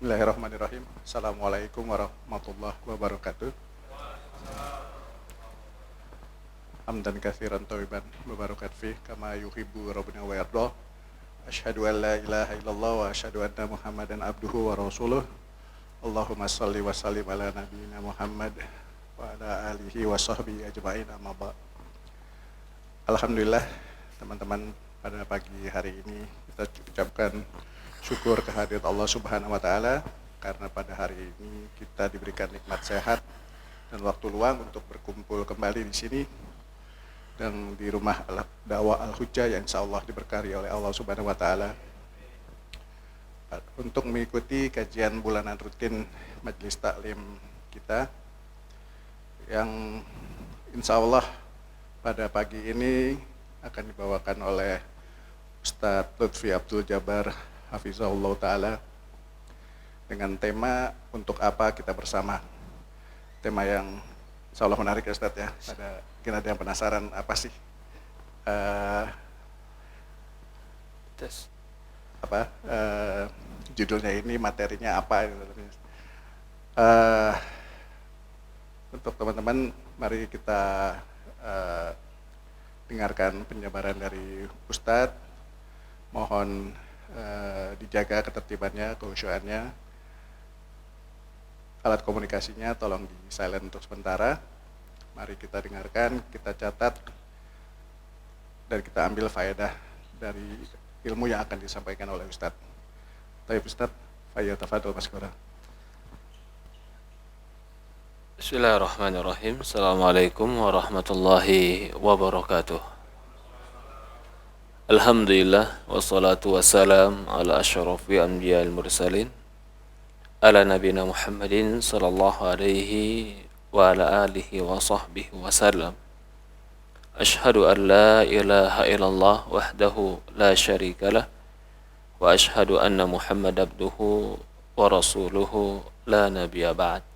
Bismillahirrahmanirrahim. Assalamualaikum warahmatullahi wabarakatuh. Hamdan katsiran thayyiban mubarakan fih kama yuhibbu rabbuna wa yardah. Asyhadu an la ilaha illallah wa asyhadu anna Muhammadan abduhu wa rasuluh. Allahumma shalli wa sallim ala nabiyyina Muhammad wa ala alihi wa sahbihi ajma'in amma ba'd. Alhamdulillah teman-teman, pada pagi hari ini kita ucapkan syukur kehadirat Allah Subhanahu wa taala karena pada hari ini kita diberikan nikmat sehat dan waktu luang untuk berkumpul kembali di sini dan di rumah dakwah Al-Hujjah yang insyaallah diberkahi oleh Allah Subhanahu wa taala untuk mengikuti kajian bulanan rutin Majelis Taklim kita yang insyaallah pada pagi ini akan dibawakan oleh Ustadz Lutfi Abdul Jabbar Hafizahullah Ta'ala dengan tema untuk apa kita bersama. Tema yang insyaallah menarik ya Ustadz ya. Mungkin ada yang penasaran apa sih judulnya ini, materinya apa. Untuk teman-teman, mari kita dengarkan penjabaran dari Ustadz. Mohon dijaga ketertibannya, kehusyuannya. Alat komunikasinya tolong di silent untuk sementara. Mari kita dengarkan, kita catat, dan kita ambil faedah dari ilmu yang akan disampaikan oleh Ustadz. Baik Ustadz, falyatafadhal mashkura. Bismillahirrahmanirrahim. Assalamualaikum warahmatullahi wabarakatuh. Alhamdulillah wassalatu wassalam ala asyrafil anbiya'il mursalin ala nabiyina Muhammadin sallallahu alaihi wa ala alihi wa sahbihi wasallam. Ashhadu an la ilaha illallah wahdahu la syarika lah wa ashhadu anna Muhammad abduhu wa rasuluhu la nabiyya ba'd.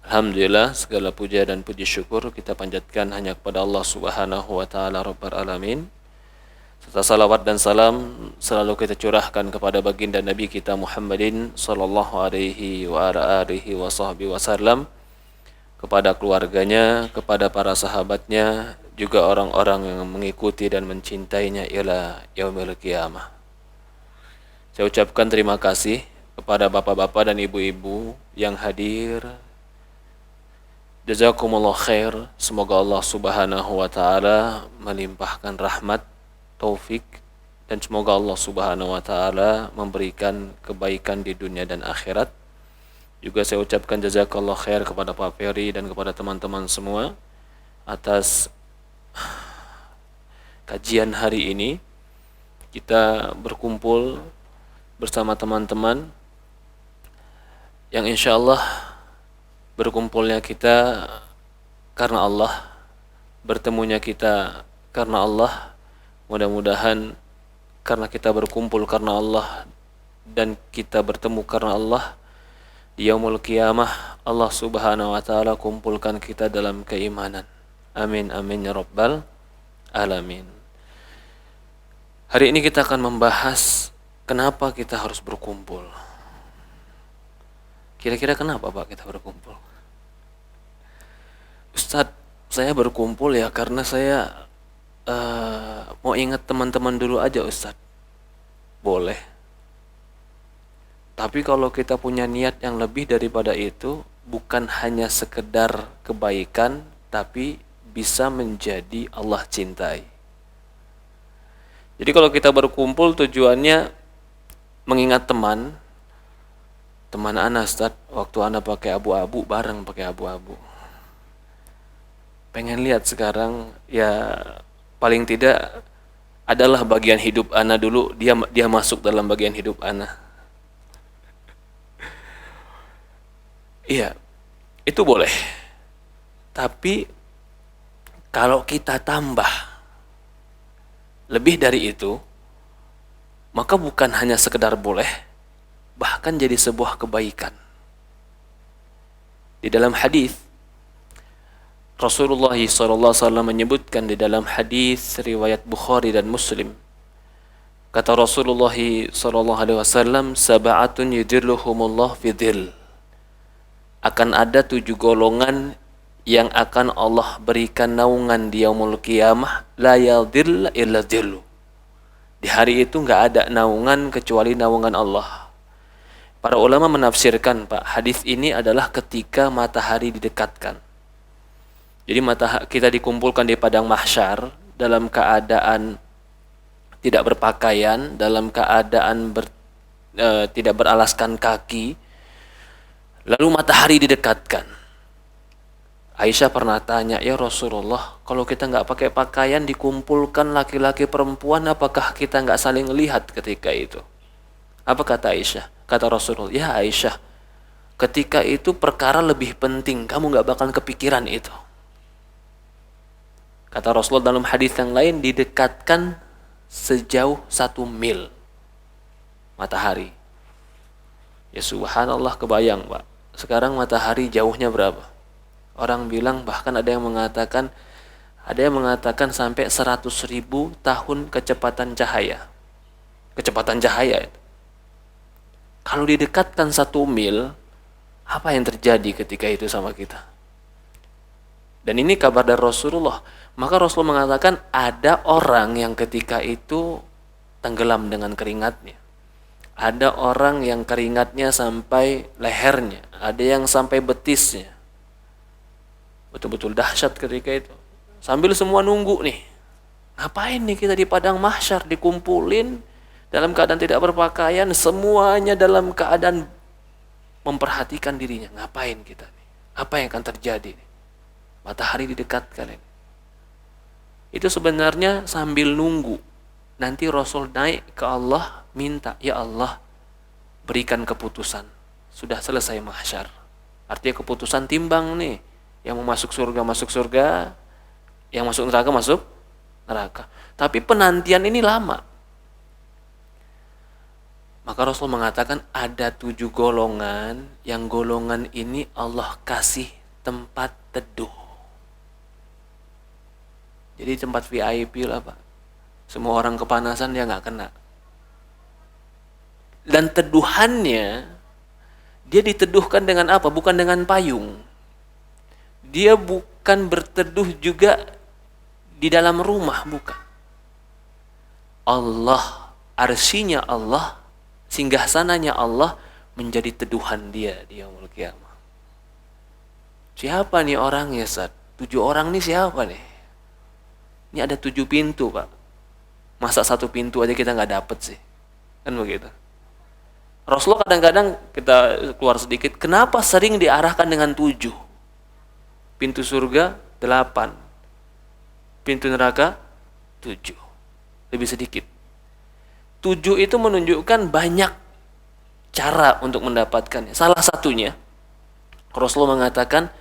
Alhamdulillah, segala puja dan puji syukur kita panjatkan hanya kepada Allah Subhanahu wa taala Rabbul alamin. Serta salawat dan salam selalu kita curahkan kepada baginda Nabi kita Muhammadin sallallahu alaihi wa ala alihi wa sahbihi wasallam, kepada keluarganya, kepada para sahabatnya, juga orang-orang yang mengikuti dan mencintainya ila yaumil qiyamah. Saya ucapkan terima kasih kepada bapak-bapak dan ibu-ibu yang hadir. Jazakumullah khair. Semoga Allah Subhanahu wa taala melimpahkan rahmat, taufik, dan semoga Allah Subhanahu wa taala memberikan kebaikan di dunia dan akhirat. Juga saya ucapkan jazakallah khair kepada Pak Ferry dan kepada teman-teman semua atas kajian hari ini. Kita berkumpul bersama teman-teman yang insyaallah berkumpulnya kita karena Allah, bertemunya kita karena Allah. Mudah-mudahan karena kita berkumpul karena Allah dan kita bertemu karena Allah, di yaumul qiyamah Allah Subhanahu wa taala kumpulkan kita dalam keimanan. Amin amin ya rabbal alamin. Hari ini kita akan membahas kenapa kita harus berkumpul. Kira-kira kenapa Pak kita berkumpul? Ustadz, saya berkumpul ya karena saya mau ingat teman-teman dulu aja Ustadz. Boleh. Tapi kalau kita punya niat yang lebih daripada itu, bukan hanya sekedar kebaikan, tapi bisa menjadi Allah cintai. Jadi kalau kita berkumpul tujuannya mengingat teman Ana Ustadz, waktu Ana pakai abu-abu, bareng pakai abu-abu. Pengen lihat sekarang, ya paling tidak adalah bagian hidup Ana dulu, dia masuk dalam bagian hidup Ana. Iya, itu boleh. Tapi kalau kita tambah lebih dari itu, maka bukan hanya sekedar boleh, bahkan jadi sebuah kebaikan. Di dalam hadis Rasulullah SAW menyebutkan di dalam hadis riwayat Bukhari dan Muslim, Kata Rasulullah sallallahu alaihi wasallam, sab'atun yudhilluhumullah fi dhil. Akan ada 7 golongan yang akan Allah berikan naungan di yaumul qiyamah, la yadhilla illa dhillu. Di hari itu enggak ada naungan kecuali naungan Allah. Para ulama menafsirkan, Pak, hadis ini adalah ketika matahari didekatkan. Jadi kita dikumpulkan di padang mahsyar dalam keadaan tidak berpakaian, dalam keadaan tidak beralaskan kaki, lalu matahari didekatkan. Aisyah pernah tanya, ya Rasulullah, kalau kita nggak pakai pakaian dikumpulkan laki-laki perempuan, apakah kita nggak saling lihat ketika itu? Apa kata Aisyah? Kata Rasulullah, ya Aisyah, ketika itu perkara lebih penting, kamu nggak bakal kepikiran itu. Kata Rasulullah dalam hadis yang lain, didekatkan sejauh 1 mil matahari. Ya subhanallah, kebayang Pak, sekarang matahari jauhnya berapa? Orang bilang, bahkan ada yang mengatakan sampai 100.000 tahun kecepatan cahaya. Kecepatan cahaya itu. Kalau didekatkan 1 mil, apa yang terjadi ketika itu sama kita? Dan ini kabar dari Rasulullah. Maka Rasul mengatakan ada orang yang ketika itu tenggelam dengan keringatnya. Ada orang yang keringatnya sampai lehernya. Ada yang sampai betisnya. Betul-betul dahsyat ketika itu. Sambil semua nunggu nih. Ngapain nih kita di padang mahsyar, dikumpulin dalam keadaan tidak berpakaian, semuanya dalam keadaan memperhatikan dirinya. Ngapain kita nih? Apa yang akan terjadi nih? Matahari didekatkan ini. Itu sebenarnya sambil nunggu. Nanti Rasul naik ke Allah, minta, ya Allah, berikan keputusan. Sudah selesai mahsyar. Artinya keputusan timbang nih. Yang mau masuk surga, yang masuk neraka. Tapi penantian ini lama. Maka Rasul mengatakan ada 7 golongan, yang golongan ini Allah kasih tempat teduh. Jadi tempat VIP lah Pak. Semua orang kepanasan dia nggak kena. Dan teduhannya, dia diteduhkan dengan apa? Bukan dengan payung. Dia bukan berteduh juga di dalam rumah, bukan. Allah, arsinya Allah, singgahsananya Allah menjadi teduhan dia di yaumul qiyamah. Siapa nih orangnya, Ustaz? 7 orang nih siapa nih? Ini ada 7 pintu, Pak. Masa 1 pintu aja kita nggak dapet sih? Kan begitu. Rasulullah kadang-kadang, kita keluar sedikit, kenapa sering diarahkan dengan 7? Pintu surga 8. Pintu neraka 7. Lebih sedikit. 7 itu menunjukkan banyak cara untuk mendapatkannya. Salah satunya, Rasulullah mengatakan,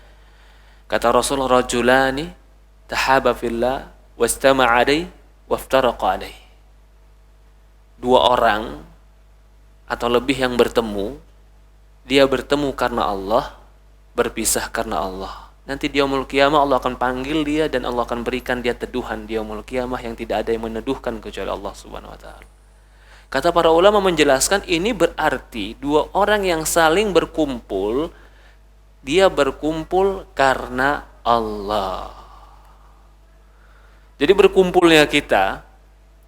kata Rasulullah, rajulani tahaba fillah wastama'a alaihi waftaraqa alaihi. 2 orang atau lebih yang bertemu, dia bertemu karena Allah, berpisah karena Allah. Nanti di yaumul qiyamah Allah akan panggil dia dan Allah akan berikan dia teduhan di yaumul qiyamah yang tidak ada yang meneduhkan kecuali Allah Subhanahu wa taala. Kata para ulama menjelaskan, ini berarti 2 orang yang saling berkumpul, dia berkumpul karena Allah. Jadi berkumpulnya kita,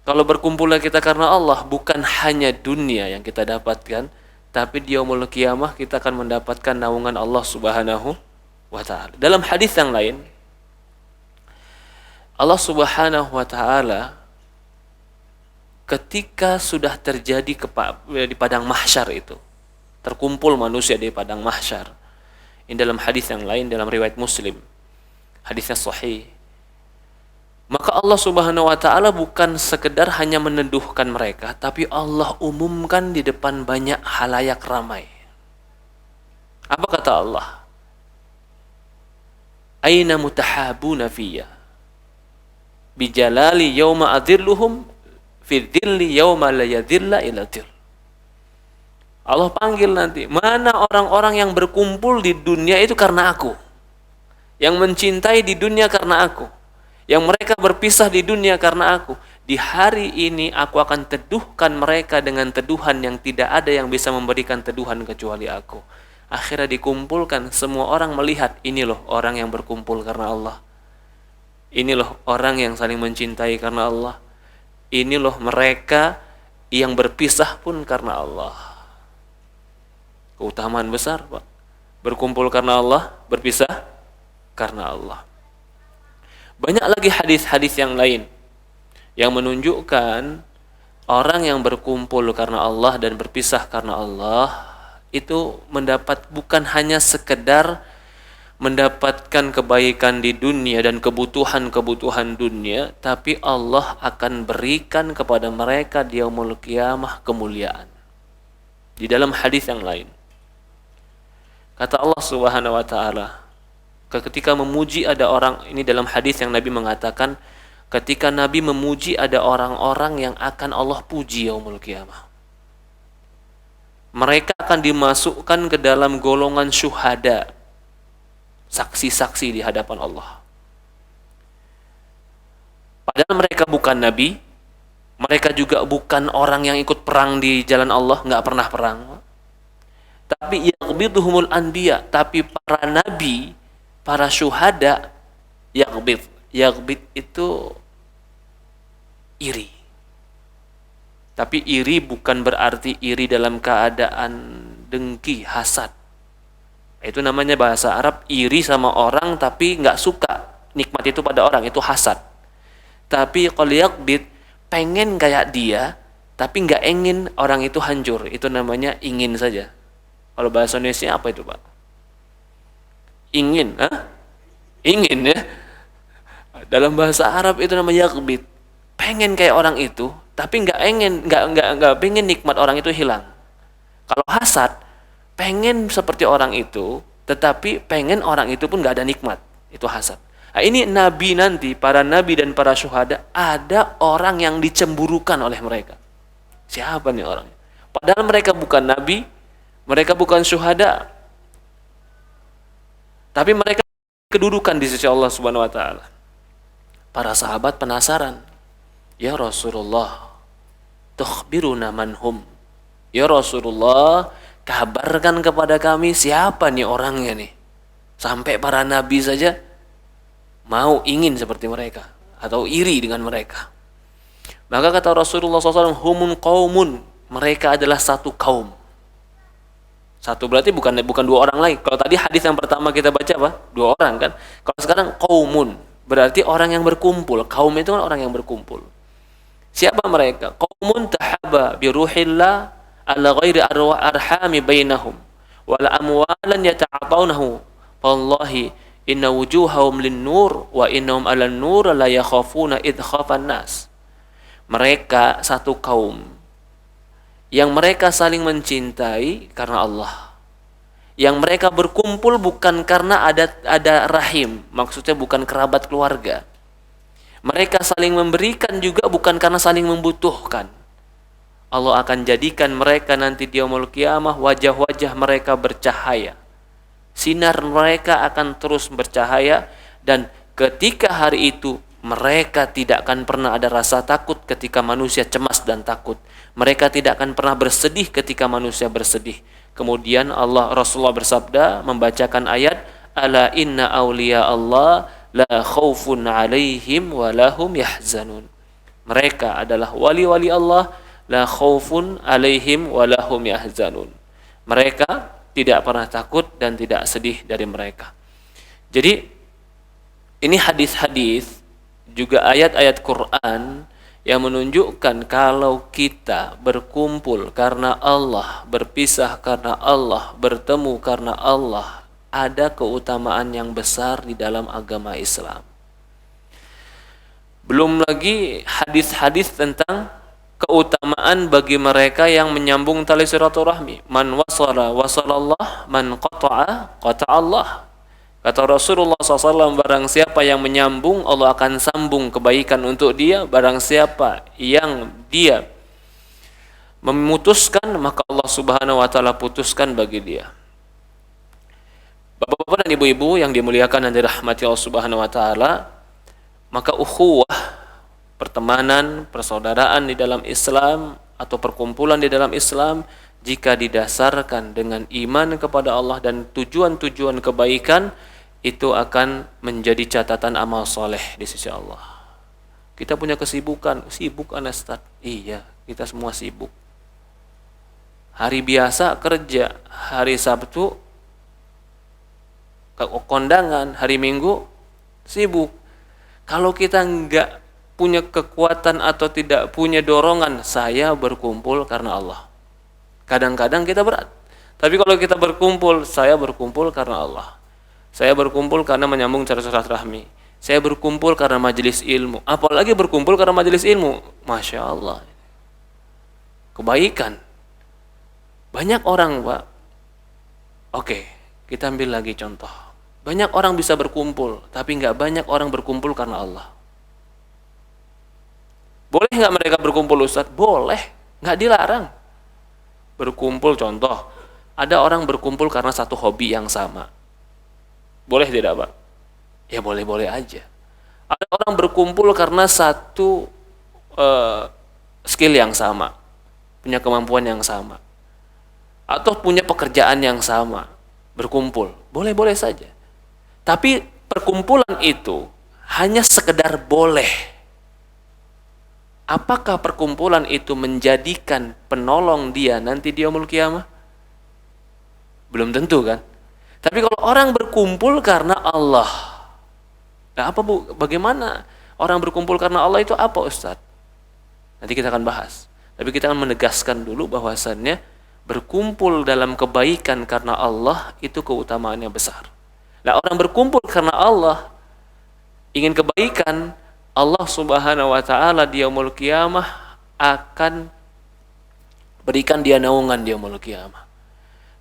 kalau berkumpulnya kita karena Allah, bukan hanya dunia yang kita dapatkan, tapi di yaumul qiyamah kita akan mendapatkan naungan Allah Subhanahu wa ta'ala. Dalam hadis yang lain, Allah Subhanahu wa ta'ala ketika sudah terjadi di padang mahsyar itu, terkumpul manusia di padang mahsyar. Ini dalam hadis yang lain, dalam riwayat Muslim, hadisnya sahih. Maka Allah Subhanahu wa ta'ala bukan sekedar hanya meneduhkan mereka, tapi Allah umumkan di depan banyak halayak ramai. Apa kata Allah? Aina mutahabuna fiyya bijalali yawma adhilluhum fi dhilli yawma la yadhilla illa dhill. Allah panggil nanti, mana orang-orang yang berkumpul di dunia itu karena aku, yang mencintai di dunia karena aku, yang mereka berpisah di dunia karena aku. Di hari ini aku akan teduhkan mereka dengan teduhan yang tidak ada yang bisa memberikan teduhan kecuali aku. Akhirnya dikumpulkan, semua orang melihat, ini loh orang yang berkumpul karena Allah. Ini loh orang yang saling mencintai karena Allah. Ini loh mereka yang berpisah pun karena Allah. Keutamaan besar, Pak. Berkumpul karena Allah, berpisah karena Allah. Banyak lagi hadis-hadis yang lain yang menunjukkan orang yang berkumpul karena Allah dan berpisah karena Allah itu mendapat bukan hanya sekedar mendapatkan kebaikan di dunia dan kebutuhan-kebutuhan dunia, tapi Allah akan berikan kepada mereka di yaumul qiyamah kemuliaan. Di dalam hadis yang lain, kata Allah Subhanahu wa taala, ketika memuji ada orang, ini dalam hadis yang Nabi mengatakan, ketika Nabi memuji ada orang-orang yang akan Allah puji yaumul qiyamah. Mereka akan dimasukkan ke dalam golongan syuhada, saksi-saksi di hadapan Allah. Padahal mereka bukan nabi, mereka juga bukan orang yang ikut perang di jalan Allah, nggak pernah perang. Tapi yaqbiduhumul anbiya, tapi para nabi, para syuhada, yaqbid itu iri. Tapi iri bukan berarti iri dalam keadaan dengki, hasad. Itu namanya bahasa Arab, iri sama orang tapi nggak suka nikmat itu pada orang, itu hasad. Tapi kalau yaqbid, pengen kayak dia tapi nggak ingin orang itu hancur, itu namanya ingin saja. Kalau bahasa Indonesia apa itu, Pak? Ingin, ingin ya. Dalam bahasa Arab itu namanya yaqbid, pengen kayak orang itu tapi nggak pengen nikmat orang itu hilang. Kalau hasad, pengen seperti orang itu, tetapi pengen orang itu pun gak ada nikmat. Itu hasad. Nah, ini nabi nanti, para nabi dan para syuhada, ada orang yang dicemburukan oleh mereka. Siapa nih orangnya? Padahal mereka bukan nabi, mereka bukan syuhada, tapi mereka kedudukan di sisi Allah Subhanahu wa taala. Para sahabat penasaran. Ya Rasulullah, tukhbiruna manhum. Ya Rasulullah, kabarkan kepada kami siapa nih orangnya nih. Sampai para nabi saja mau ingin seperti mereka atau iri dengan mereka. Maka kata Rasulullah SAW, humun qaumun, mereka adalah satu kaum. Satu berarti bukan dua orang lagi. Kalau tadi hadis yang pertama kita baca apa? Dua orang kan. Kalau sekarang qaumun, berarti orang yang berkumpul. Kaum itu kan orang yang berkumpul. Siapa mereka? Qaumun tahaba bi ruhillah ala ghairi arhami bainahum wala amwalan yata'atawnahu wallahi inna wujuhahum lin-nur wa innahum 'alan nur la yakhafuna idh khafan nas. Mereka satu kaum yang mereka saling mencintai karena Allah, yang mereka berkumpul bukan karena ada rahim, maksudnya bukan kerabat keluarga. Mereka saling memberikan juga bukan karena saling membutuhkan. Allah akan jadikan mereka nanti di yaumul qiyamah, wajah-wajah mereka bercahaya. Sinar mereka akan terus bercahaya, dan ketika hari itu mereka tidak akan pernah ada rasa takut ketika manusia cemas dan takut. Mereka tidak akan pernah bersedih ketika manusia bersedih. Kemudian Rasulullah bersabda membacakan ayat, ala inna awliya Allah la khaufun alaihim wa lahum yahzanun. Mereka adalah wali-wali Allah, la khaufun alaihim wa lahum yahzanun. Mereka tidak pernah takut dan tidak sedih dari mereka. Jadi ini hadis-hadis juga ayat-ayat Quran yang menunjukkan kalau kita berkumpul karena Allah, berpisah karena Allah, bertemu karena Allah, ada keutamaan yang besar di dalam agama Islam. Belum lagi hadis-hadis tentang keutamaan bagi mereka yang menyambung tali silaturahmi. Man wasala wasalallah, man qata'a qata'allah. Kata Rasulullah SAW, barang siapa yang menyambung, Allah akan sambung kebaikan untuk dia. Barang siapa yang dia memutuskan, maka Allah Subhanahu wa taala putuskan bagi dia. Bapak-bapak dan ibu-ibu yang dimuliakan dan dirahmati Allah Subhanahu wa taala, maka ukhuwah pertemanan, persaudaraan di dalam Islam atau perkumpulan di dalam Islam jika didasarkan dengan iman kepada Allah dan tujuan-tujuan kebaikan, itu akan menjadi catatan amal soleh di sisi Allah. Kita punya kesibukan, sibuk Ustaz. Iya, kita semua sibuk. Hari biasa kerja, hari Sabtu kondangan, hari Minggu sibuk. Kalau kita enggak punya kekuatan atau tidak punya dorongan, saya berkumpul karena Allah. Kadang-kadang kita berat. Tapi kalau kita berkumpul, saya berkumpul karena Allah. Saya berkumpul karena menyambung cara silaturahmi. Saya berkumpul karena majelis ilmu. Apalagi berkumpul karena majelis ilmu. Masya Allah. Kebaikan. Banyak orang, Pak. Oke, kita ambil lagi contoh. Banyak orang bisa berkumpul, tapi nggak banyak orang berkumpul karena Allah. Boleh nggak mereka berkumpul, Ustaz? Boleh, nggak dilarang. Berkumpul, contoh, ada orang berkumpul karena satu hobi yang sama. Boleh tidak, Pak? Ya boleh-boleh aja. Ada orang berkumpul karena satu skill yang sama, punya kemampuan yang sama, atau punya pekerjaan yang sama, berkumpul. Boleh-boleh saja. Tapi perkumpulan itu hanya sekedar boleh. Apakah perkumpulan itu menjadikan penolong dia nanti di yaumul qiyamah? Belum tentu kan? Tapi kalau orang berkumpul karena Allah, nah apa Bu? Bagaimana orang berkumpul karena Allah itu apa, Ustaz? Nanti kita akan bahas. Tapi kita akan menegaskan dulu bahwasannya berkumpul dalam kebaikan karena Allah itu keutamaannya besar. Nah, orang berkumpul karena Allah ingin kebaikan, Allah Subhanahu wa taala di yaumul qiyamah akan berikan dia naungan di yaumul qiyamah.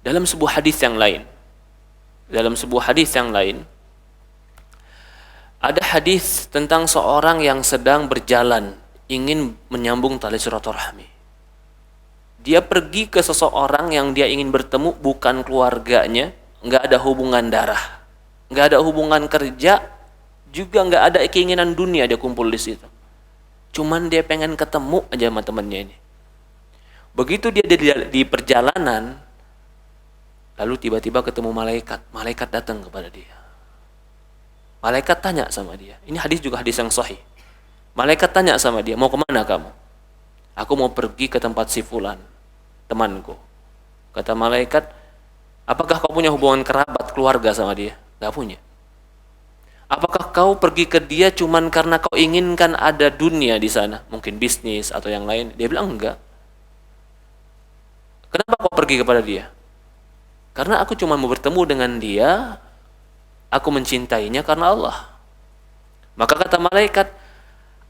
Dalam sebuah hadis yang lain, ada hadis tentang seorang yang sedang berjalan ingin menyambung tali silaturahmi. Dia pergi ke seseorang yang dia ingin bertemu, bukan keluarganya, nggak ada hubungan darah, nggak ada hubungan kerja, juga nggak ada keinginan dunia dia kumpul di situ. Cuman dia pengen ketemu aja sama temannya ini. Begitu dia di perjalanan, lalu tiba-tiba ketemu malaikat. Malaikat datang kepada dia. Malaikat tanya sama dia. Ini hadis juga hadis yang sahih. Malaikat tanya sama dia, mau kemana kamu? Aku mau pergi ke tempat si fulan, temanku. Kata malaikat, apakah kau punya hubungan kerabat keluarga sama dia? Gak punya. Apakah kau pergi ke dia cuman karena kau inginkan ada dunia di sana, mungkin bisnis atau yang lain? Dia bilang enggak. Kenapa kau pergi kepada dia? Karena aku cuma mau bertemu dengan dia, aku mencintainya karena Allah. Maka kata malaikat,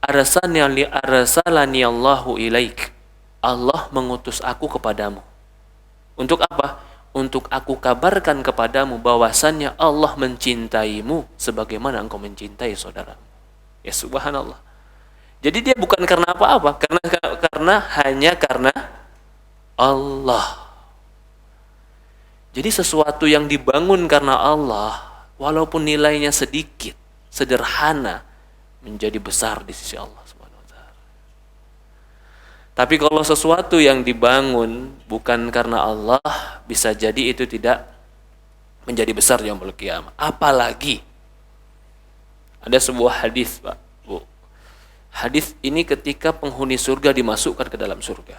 arsalani Allahu ilaik. Allah mengutus aku kepadamu. Untuk apa? Untuk aku kabarkan kepadamu bahwasannya Allah mencintaimu sebagaimana engkau mencintai saudaramu. Ya subhanallah. Jadi dia bukan karena apa-apa, hanya karena Allah. Jadi sesuatu yang dibangun karena Allah, walaupun nilainya sedikit, sederhana, menjadi besar di sisi Allah Subhanahu wa taala. Tapi kalau sesuatu yang dibangun bukan karena Allah, bisa jadi itu tidak menjadi besar di yaumul qiyamah. Apalagi ada sebuah hadis, Pak, Bu. Hadis ini ketika penghuni surga dimasukkan ke dalam surga.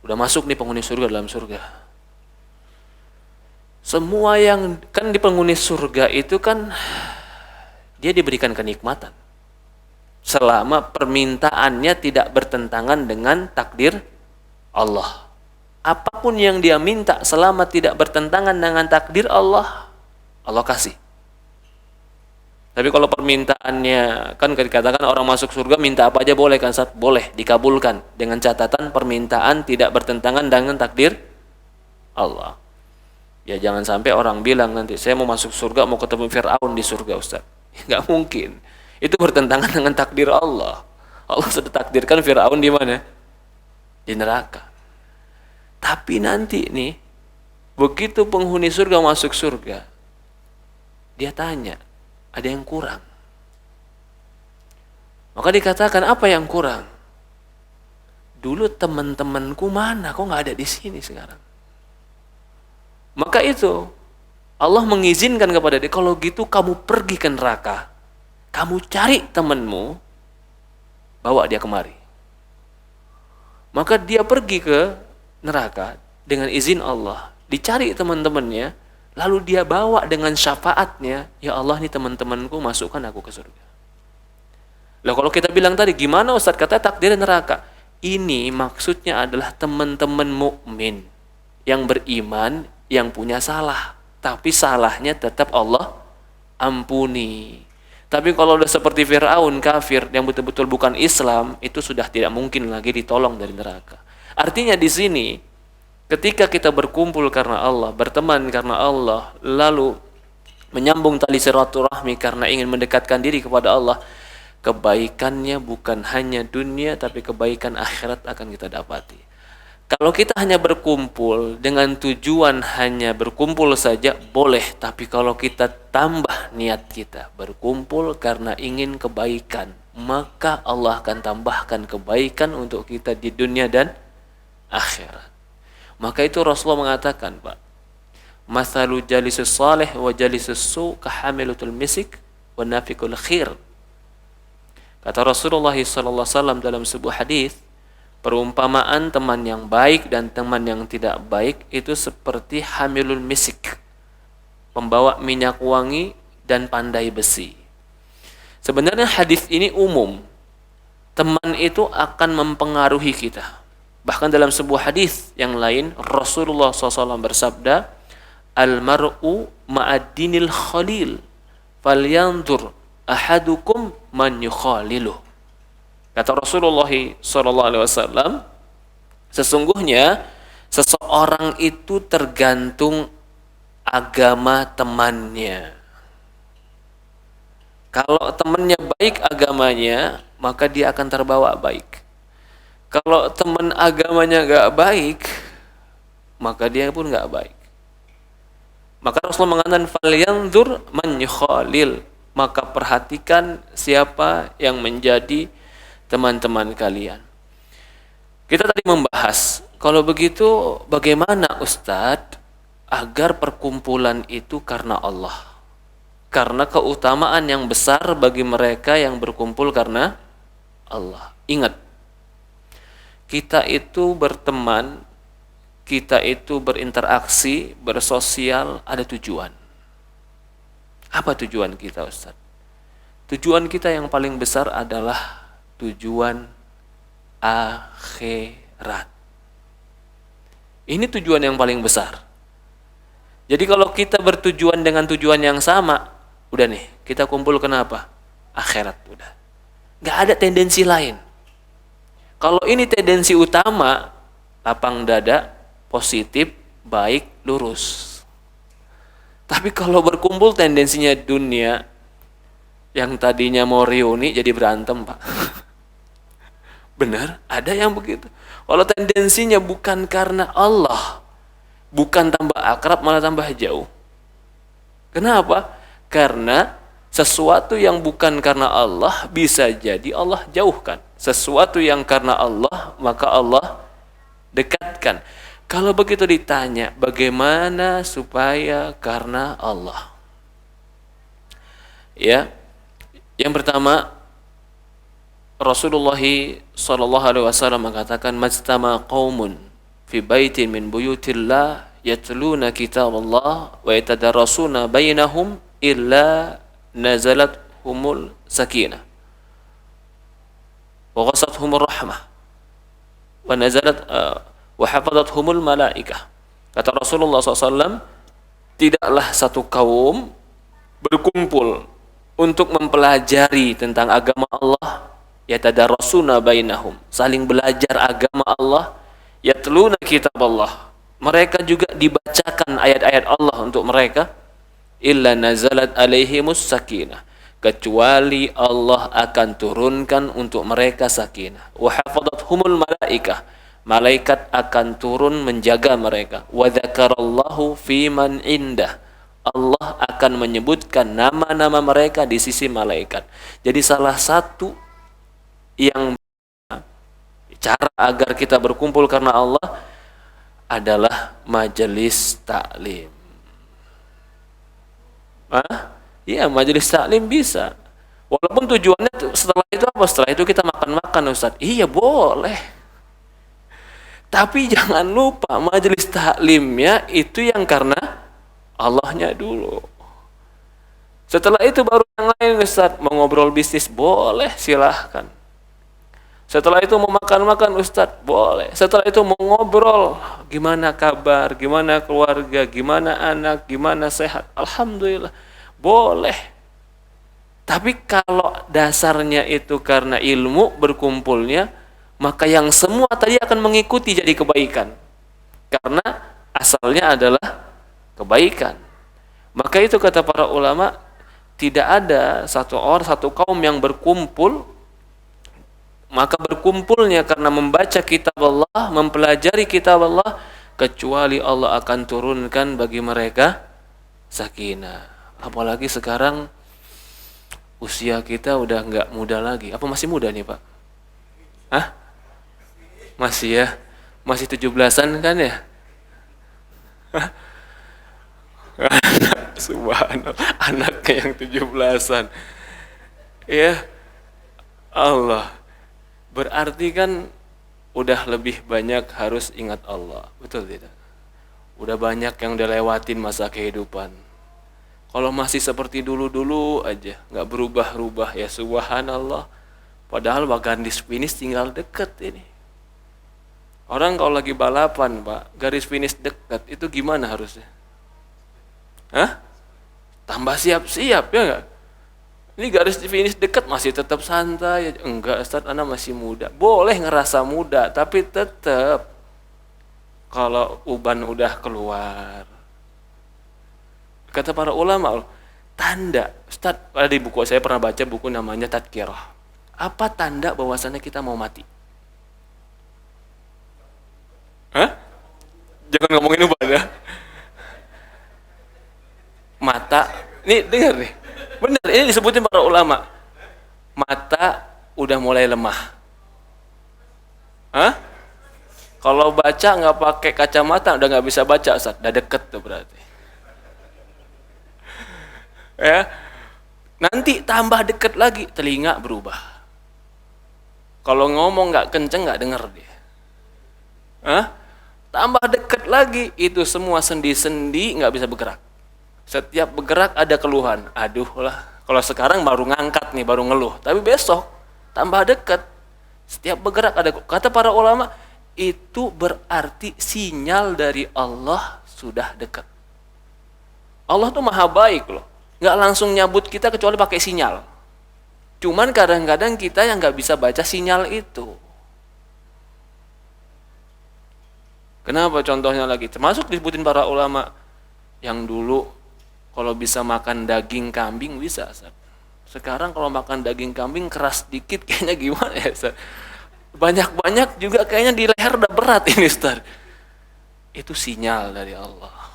Udah masuk nih penghuni surga dalam surga. Semua yang kan di penghuni surga itu kan dia diberikan kenikmatan. Selama permintaannya tidak bertentangan dengan takdir Allah. Apapun yang dia minta selama tidak bertentangan dengan takdir Allah, Allah kasih. Tapi kalau permintaannya, kan dikatakan orang masuk surga minta apa aja boleh kan, Ustaz? Boleh, dikabulkan dengan catatan permintaan tidak bertentangan dengan takdir Allah. Ya jangan sampai orang bilang nanti saya mau masuk surga, mau ketemu Fir'aun di surga, Ustaz. Nggak mungkin. Itu bertentangan dengan takdir Allah. Allah sudah takdirkan Fir'aun di mana? Di neraka. Tapi nanti nih, begitu penghuni surga masuk surga, dia tanya, ada yang kurang. Maka dikatakan, apa yang kurang? Dulu teman-temanku mana? Kok nggak ada di sini sekarang? Maka itu Allah mengizinkan kepada dia, kalau gitu kamu pergi ke neraka, kamu cari temanmu, bawa dia kemari. Maka dia pergi ke neraka dengan izin Allah, dicari teman-temannya, lalu dia bawa dengan syafaatnya, ya Allah, ini teman-temanku, masukkan aku ke surga. Lah kalau kita bilang tadi, gimana Ustaz, kata takdir neraka? Ini maksudnya adalah teman-teman mukmin yang beriman, yang punya salah, tapi salahnya tetap Allah ampuni. Tapi kalau udah seperti Fir'aun, kafir, yang betul-betul bukan Islam, itu sudah tidak mungkin lagi ditolong dari neraka. Artinya di sini, ketika kita berkumpul karena Allah, berteman karena Allah, lalu menyambung tali silaturahmi karena ingin mendekatkan diri kepada Allah, kebaikannya bukan hanya dunia, tapi kebaikan akhirat akan kita dapati. Kalau kita hanya berkumpul dengan tujuan hanya berkumpul saja, boleh. Tapi kalau kita tambah niat kita berkumpul karena ingin kebaikan, maka Allah akan tambahkan kebaikan untuk kita di dunia dan akhirat. Maka itu Rasulullah mengatakan, Pak, masalu jalisus salih wa jalisus su kahamilutul misik wa nafikul khir. Kata Rasulullah SAW dalam sebuah hadis, perumpamaan teman yang baik dan teman yang tidak baik itu seperti hamilul misik, pembawa minyak wangi dan pandai besi. Sebenarnya hadis ini umum. Teman itu akan mempengaruhi kita. Bahkan dalam sebuah hadis yang lain, Rasulullah SAW bersabda, Al-mar'u ma'adinil khalil, falyanzur ahadukum man yukhaliluh. Kata Rasulullah SAW, sesungguhnya seseorang itu tergantung agama temannya. Kalau temannya baik agamanya, maka dia akan terbawa baik. Kalau teman agamanya gak baik, maka dia pun gak baik. Maka Rasulullah mengatakan, falyanzur man yukhalil, maka perhatikan siapa yang menjadi teman-teman kalian. Kita tadi membahas, kalau begitu bagaimana Ustadz agar perkumpulan itu karena Allah? Karena keutamaan yang besar bagi mereka yang berkumpul karena Allah. Ingat, kita itu berteman, kita itu berinteraksi, bersosial, ada tujuan. Apa tujuan kita, Ustaz? Tujuan kita yang paling besar adalah tujuan akhirat. Ini tujuan yang paling besar. Jadi kalau kita bertujuan dengan tujuan yang sama, udah nih, kita kumpul kenapa? Akhirat, udah. Gak ada tendensi lain. Kalau ini tendensi utama, lapang dada, positif, baik, lurus. Tapi kalau berkumpul tendensinya dunia, yang tadinya mau reuni jadi berantem, Pak. Benar, ada yang begitu. Kalau tendensinya bukan karena Allah, bukan tambah akrab, malah tambah jauh. Kenapa? Karena sesuatu yang bukan karena Allah bisa jadi Allah jauhkan. Sesuatu yang karena Allah, maka Allah dekatkan. Kalau begitu ditanya, bagaimana supaya karena Allah? Ya, yang pertama, Rasulullah SAW mengatakan, majtama qaumun fi baitin min buyutillah yatluna kitab Allah wa yatadarasuna bainahum illa nazalat humul sakinah wa ghasathumur rahmah wa nazalat wa hafadathumul malaikah. Kata Rasulullah SAW, tidaklah satu kaum berkumpul untuk mempelajari tentang agama Allah, yatadarasuna bainahum, saling belajar agama Allah, yatluna kitab Allah, mereka juga dibacakan ayat-ayat Allah untuk mereka, illa nazalat alaihimus sakinah, kecuali Allah akan turunkan untuk mereka sakinah, wa hafadathumul malaikah, malaikat akan turun menjaga mereka, wa dzakarallahu fi man indah, Allah akan menyebutkan nama-nama mereka di sisi malaikat. Jadi salah satu yang cara agar kita berkumpul karena Allah adalah majelis taklim. Iya, majelis taklim bisa. Walaupun tujuannya setelah itu apa? Setelah itu kita makan-makan, Ustaz. Iya, boleh. Tapi jangan lupa majelis taklimnya itu yang karena Allahnya dulu. Setelah itu baru yang lain, Ustaz. Mau ngobrol bisnis, boleh, silahkan. Setelah itu mau makan-makan, Ustaz, boleh. Setelah itu mau ngobrol, gimana kabar, gimana keluarga, gimana anak, gimana sehat, alhamdulillah, boleh. Tapi kalau dasarnya itu karena ilmu berkumpulnya, maka yang semua tadi akan mengikuti jadi kebaikan. Karena asalnya adalah kebaikan. Maka itu kata para ulama, tidak ada satu kaum yang berkumpul, maka berkumpulnya karena membaca kitab Allah, mempelajari kitab Allah, kecuali Allah akan turunkan bagi mereka sakinah. Apalagi sekarang usia kita udah nggak muda lagi. Apa masih muda nih, Pak? Hah? Masih ya? Masih 17-an kan ya? Subhanallah, anaknya yang 17-an. Ya Allah. Berarti kan udah lebih banyak harus ingat Allah. Betul tidak? Udah banyak yang udah lewatin masa kehidupan. Kalau masih seperti dulu-dulu aja, nggak berubah-ubah, ya subhanallah. Padahal garis finish tinggal deket ini. Orang kalau lagi balapan, Pak, garis finish dekat, itu gimana harusnya? Hah? Tambah siap-siap, ya nggak? Ini garis finish dekat masih tetap santai. Enggak, Ustaz, Anda masih muda. Boleh ngerasa muda, tapi tetap kalau uban udah keluar. Kata para ulama, tanda, Ustaz, ada di buku saya pernah baca buku namanya Tadkirah. Apa tanda bahwasannya kita mau mati? Hah? Jangan ngomongin uban ya. Mata, ini dengar nih. Benar, ini disebutin para ulama. Mata udah mulai lemah. Hah? Kalau baca nggak pakai kacamata udah nggak bisa baca, Ustaz. Udah deket tuh berarti. Ya. Nanti tambah deket lagi, telinga berubah. Kalau ngomong nggak kenceng nggak denger dia. Hah? Tambah deket lagi, itu semua sendi-sendi nggak bisa bergerak. Setiap bergerak ada keluhan. Aduh lah, kalau sekarang baru ngangkat nih, baru ngeluh. Tapi besok tambah dekat. Setiap bergerak ada. Kata para ulama, itu berarti sinyal dari Allah sudah dekat. Allah tuh maha baik loh. Nggak langsung nyabut kita kecuali pakai sinyal. Cuman kadang-kadang kita yang nggak bisa baca sinyal itu. Kenapa contohnya lagi? Termasuk disebutin para ulama yang dulu kalau bisa makan daging kambing bisa, Ustaz. Sekarang kalau makan daging kambing keras dikit kayaknya gimana ya, Ustaz? Banyak-banyak juga kayaknya di leher udah berat ini, Ustaz. Itu sinyal dari Allah.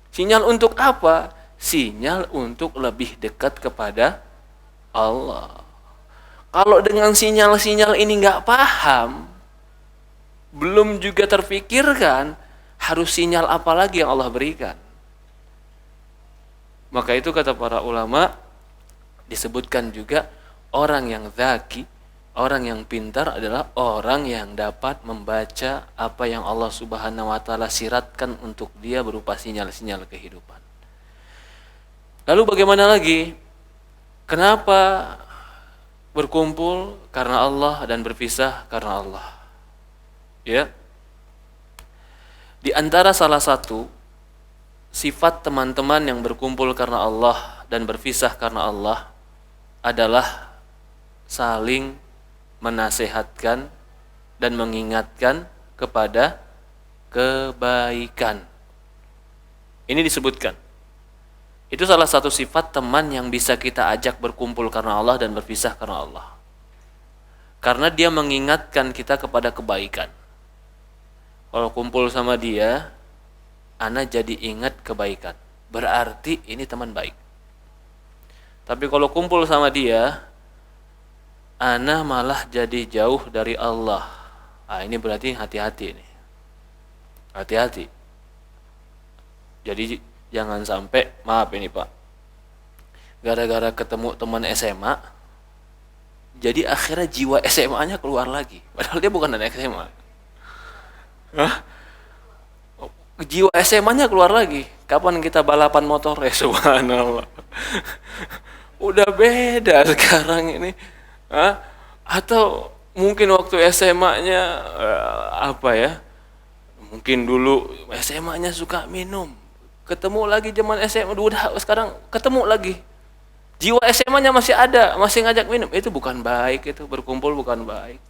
Sinyal untuk apa? Sinyal untuk lebih dekat kepada Allah. Kalau dengan sinyal-sinyal ini nggak paham, belum juga terfikirkan, harus sinyal apa lagi yang Allah berikan? Maka itu kata para ulama, disebutkan juga orang yang zaki, orang yang pintar adalah orang yang dapat membaca apa yang Allah Subhanahu wa taala siratkan untuk dia berupa sinyal-sinyal kehidupan. Lalu bagaimana lagi? Kenapa berkumpul? Karena Allah dan berpisah karena Allah. Ya. Di antara salah satu sifat teman-teman yang berkumpul karena Allah dan berpisah karena Allah adalah saling menasehatkan dan mengingatkan kepada kebaikan. Ini disebutkan. Itu salah satu sifat teman yang bisa kita ajak berkumpul karena Allah dan berpisah karena Allah. Karena dia mengingatkan kita kepada kebaikan. Kalau kumpul sama dia, ana jadi ingat kebaikan. Berarti ini teman baik. Tapi kalau kumpul sama dia, ana malah jadi jauh dari Allah. Ini berarti hati-hati nih. Hati-hati. Jadi jangan sampai, maaf ini Pak, gara-gara ketemu teman SMA, jadi akhirnya jiwa SMA-nya keluar lagi. Padahal dia bukan anak SMA. Jiwa SMA-nya keluar lagi. Kapan kita balapan motor? Subhanallah. Udah beda sekarang ini. Atau mungkin waktu SMA-nya apa ya? Mungkin dulu SMA-nya suka minum. Ketemu lagi zaman SMA, udah sekarang ketemu lagi. Jiwa SMA-nya masih ada, masih ngajak minum. Itu bukan baik, itu berkumpul bukan baik.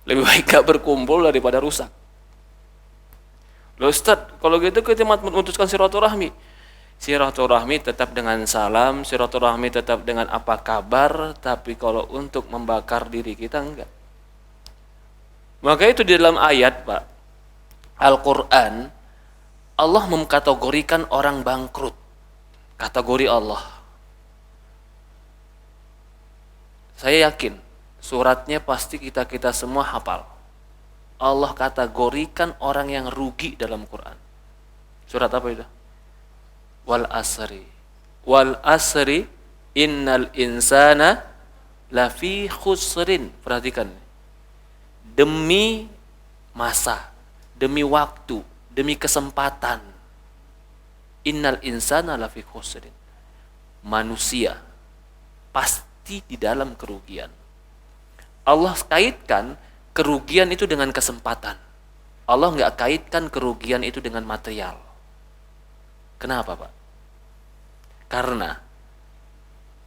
Lebih baik gak berkumpul daripada rusak. Loh Ustaz, kalau gitu kita memutuskan silaturahmi. Silaturahmi tetap dengan salam, silaturahmi tetap dengan apa kabar, tapi kalau untuk membakar diri kita enggak. Maka itu di dalam ayat Pak, Al-Quran, Allah mengkategorikan orang bangkrut. Kategori Allah. Saya yakin suratnya pasti kita semua hafal. Allah kategorikan orang yang rugi dalam Quran. Surat apa itu? Wal asri. Wal asri innal insana lafi khusrin. Perhatikan. Demi masa, demi waktu, demi kesempatan. Innal insana lafi khusrin. Manusia pasti di dalam kerugian. Allah kaitkan kerugian itu dengan kesempatan. Allah nggak kaitkan kerugian itu dengan material. Kenapa Pak? Karena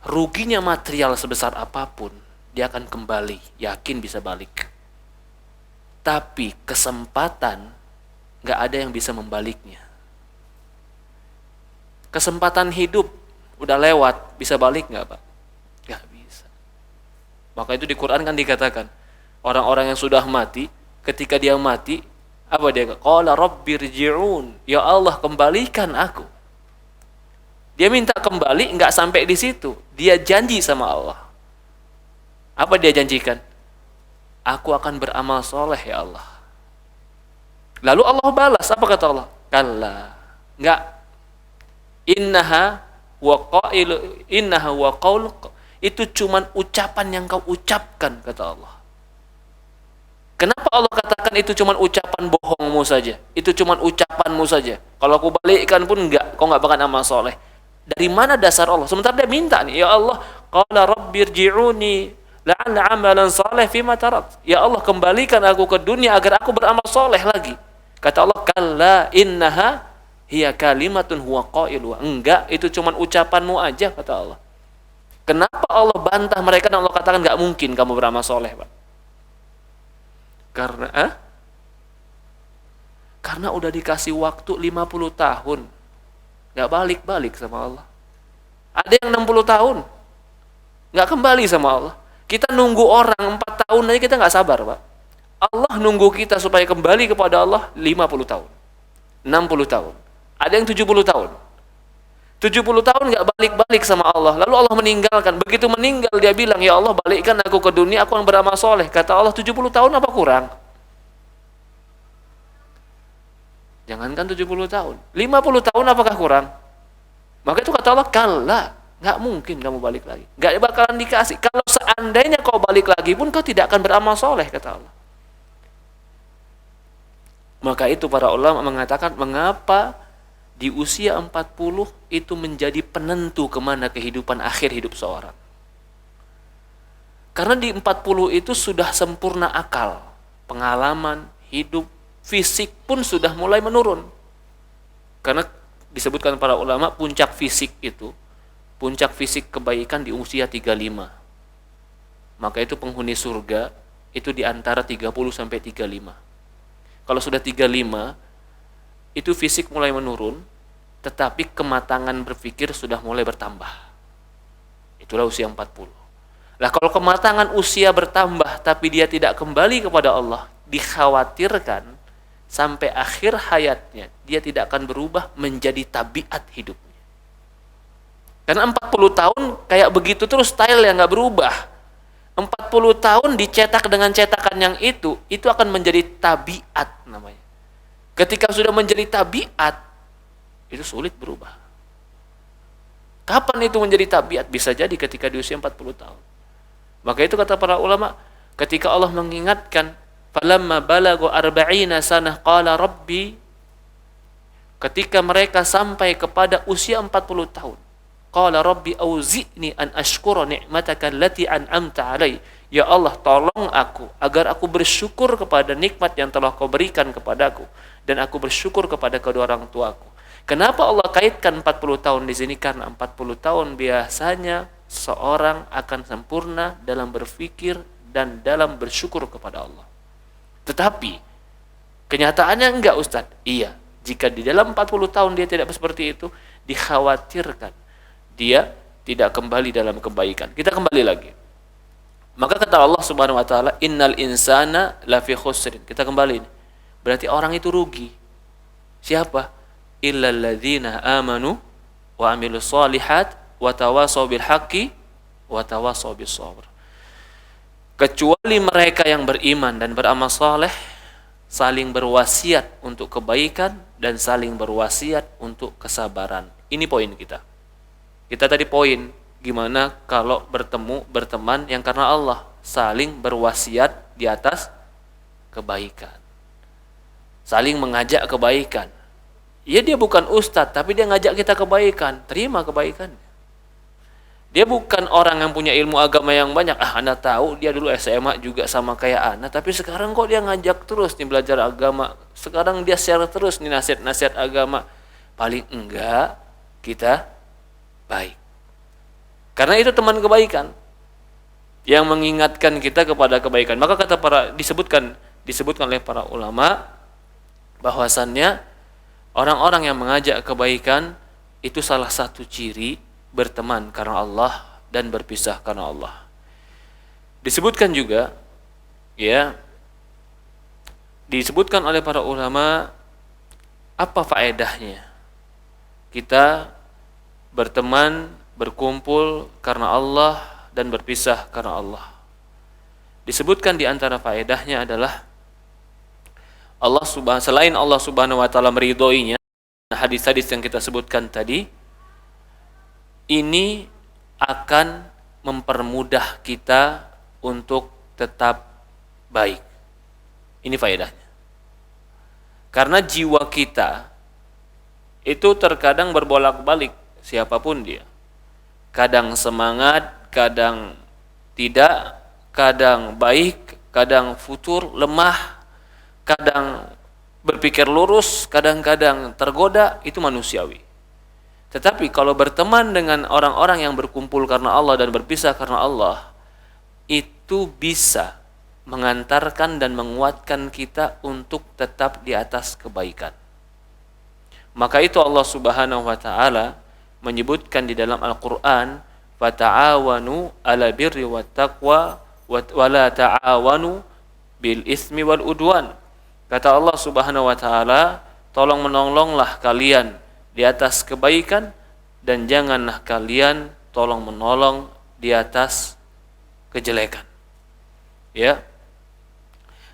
ruginya material sebesar apapun, dia akan kembali, yakin bisa balik. Tapi kesempatan nggak ada yang bisa membaliknya. Kesempatan hidup udah lewat, bisa balik nggak Pak? Nggak bisa. Maka itu di Quran kan dikatakan, orang-orang yang sudah mati, ketika dia mati, apa dia? Qala rabbirji'un. Ya Allah, kembalikan aku. Dia minta kembali, enggak sampai di situ. Dia janji sama Allah. Apa dia janjikan? Aku akan beramal soleh ya Allah. Lalu Allah balas, apa kata Allah? Kalla. Enggak. Innaha wa qaul. Itu cuman ucapan yang kau ucapkan, kata Allah. Kenapa Allah katakan itu cuma ucapan bohongmu saja? Itu cuma ucapanmu saja. Kalau aku balikkan pun enggak, kau enggak bakal amal soleh. Dari mana dasar Allah? Sementara dia minta nih, ya Allah, qala rabbirji'uni la'alla amalan soleh fima tarat. Ya Allah, kembalikan aku ke dunia agar aku beramal soleh lagi. Kata Allah, kalla innaha hiya kalimatun huwa qailuha. Enggak, itu cuma ucapanmu aja, kata Allah. Kenapa Allah bantah mereka dan Allah katakan enggak mungkin kamu beramal soleh, Pak? Karena udah dikasih waktu 50 tahun. Gak balik-balik sama Allah. Ada yang 60 tahun. Gak kembali sama Allah. Kita nunggu orang 4 tahun aja kita gak sabar Pak. Allah nunggu kita supaya kembali kepada Allah 50 tahun. 60 tahun. Ada yang 70 tahun. 70 tahun gak balik-balik sama Allah. Lalu Allah meninggalkan. Begitu meninggal dia bilang, ya Allah balikkan aku ke dunia, aku yang beramal soleh. Kata Allah, 70 tahun apa kurang? Jangankan 70 tahun. 50 tahun apakah kurang? Maka itu kata Allah, kalla. Gak mungkin kamu balik lagi. Gak bakalan dikasih. Kalau seandainya kau balik lagi pun kau tidak akan beramal soleh, kata Allah. Maka itu para ulama mengatakan, mengapa di usia 40 itu menjadi penentu kemana kehidupan akhir hidup seorang. Karena di 40 itu sudah sempurna akal, pengalaman, hidup, fisik pun sudah mulai menurun. Karena disebutkan para ulama puncak fisik kebaikan di usia 35. Maka itu penghuni surga itu di antara 30 sampai 35. Kalau sudah 35 itu fisik mulai menurun, tetapi kematangan berpikir sudah mulai bertambah. Itulah usia 40. Nah, kalau kematangan usia bertambah tapi dia tidak kembali kepada Allah, dikhawatirkan sampai akhir hayatnya dia tidak akan berubah menjadi tabiat hidupnya. Karena 40 tahun kayak begitu terus style yang gak berubah. 40 tahun dicetak dengan cetakan yang itu akan menjadi tabiat namanya. Ketika sudah menjadi tabiat, itu sulit berubah. Kapan itu menjadi tabiat? Bisa jadi ketika di usia 40 tahun. Maka itu kata para ulama, ketika Allah mengingatkan, falamma balagu arba'ina sanah qala rabbi, ketika mereka sampai kepada usia 40 tahun, qala rabbi auzi'ni an ashkura ni'mataka allati an'amta alai. Ya Allah, tolong aku agar aku bersyukur kepada nikmat yang telah Kau berikan kepadaku dan aku bersyukur kepada kedua orang tuaku. Kenapa Allah kaitkan 40 tahun di sini? Karena 40 tahun biasanya seorang akan sempurna dalam berpikir dan dalam bersyukur kepada Allah. Tetapi kenyataannya enggak, Ustaz. Iya, jika di dalam 40 tahun dia tidak seperti itu, dikhawatirkan dia tidak kembali dalam kebaikan. Kita kembali lagi. Maka kata Allah Subhanahu wa taala, innal insana lafi khusrin. Kita kembali. Berarti orang itu rugi. Siapa? Illal ladzina amanu wa amilus solihat wa tawasaw bil haqqi wa tawasaw bis sabr. Kecuali mereka yang beriman dan beramal saleh, saling berwasiat untuk kebaikan dan saling berwasiat untuk kesabaran. Ini poin kita. Kita tadi poin, gimana kalau berteman yang karena Allah, saling berwasiat di atas kebaikan. Saling mengajak kebaikan. Ya, dia bukan ustadz, tapi dia ngajak kita kebaikan, terima kebaikannya. Dia bukan orang yang punya ilmu agama yang banyak. Anda tahu dia dulu SMA juga sama kayak Anda, tapi sekarang kok dia ngajak terus nih belajar agama. Sekarang dia share terus nih nasihat-nasihat agama. Paling enggak kita baik. Karena itu teman kebaikan yang mengingatkan kita kepada kebaikan. Maka kata disebutkan oleh para ulama bahwasannya orang-orang yang mengajak kebaikan itu salah satu ciri berteman karena Allah dan berpisah karena Allah. Disebutkan juga, ya, disebutkan oleh para ulama apa faedahnya kita berteman, berkumpul karena Allah dan berpisah karena Allah. Disebutkan di antara faedahnya adalah selain Allah Subhanahu wa taala meridhoinya, hadis-hadis yang kita sebutkan tadi, ini akan mempermudah kita untuk tetap baik. Ini faedahnya. Karena jiwa kita itu terkadang berbolak-balik, siapapun dia. Kadang semangat, kadang tidak, kadang baik, kadang futur, lemah, kadang berpikir lurus, kadang-kadang tergoda, itu manusiawi. Tetapi kalau berteman dengan orang-orang yang berkumpul karena Allah dan berpisah karena Allah, itu bisa mengantarkan dan menguatkan kita untuk tetap di atas kebaikan. Maka itu Allah Subhanahu wa taala menyebutkan di dalam Al-Qur'an, "Fata'awanu 'ala birri wat taqwa wa la ta'awanu bil ismi wal udwan." Kata Allah Subhanahu wa taala, tolong menolonglah kalian di atas kebaikan dan janganlah kalian tolong menolong di atas kejelekan. Ya.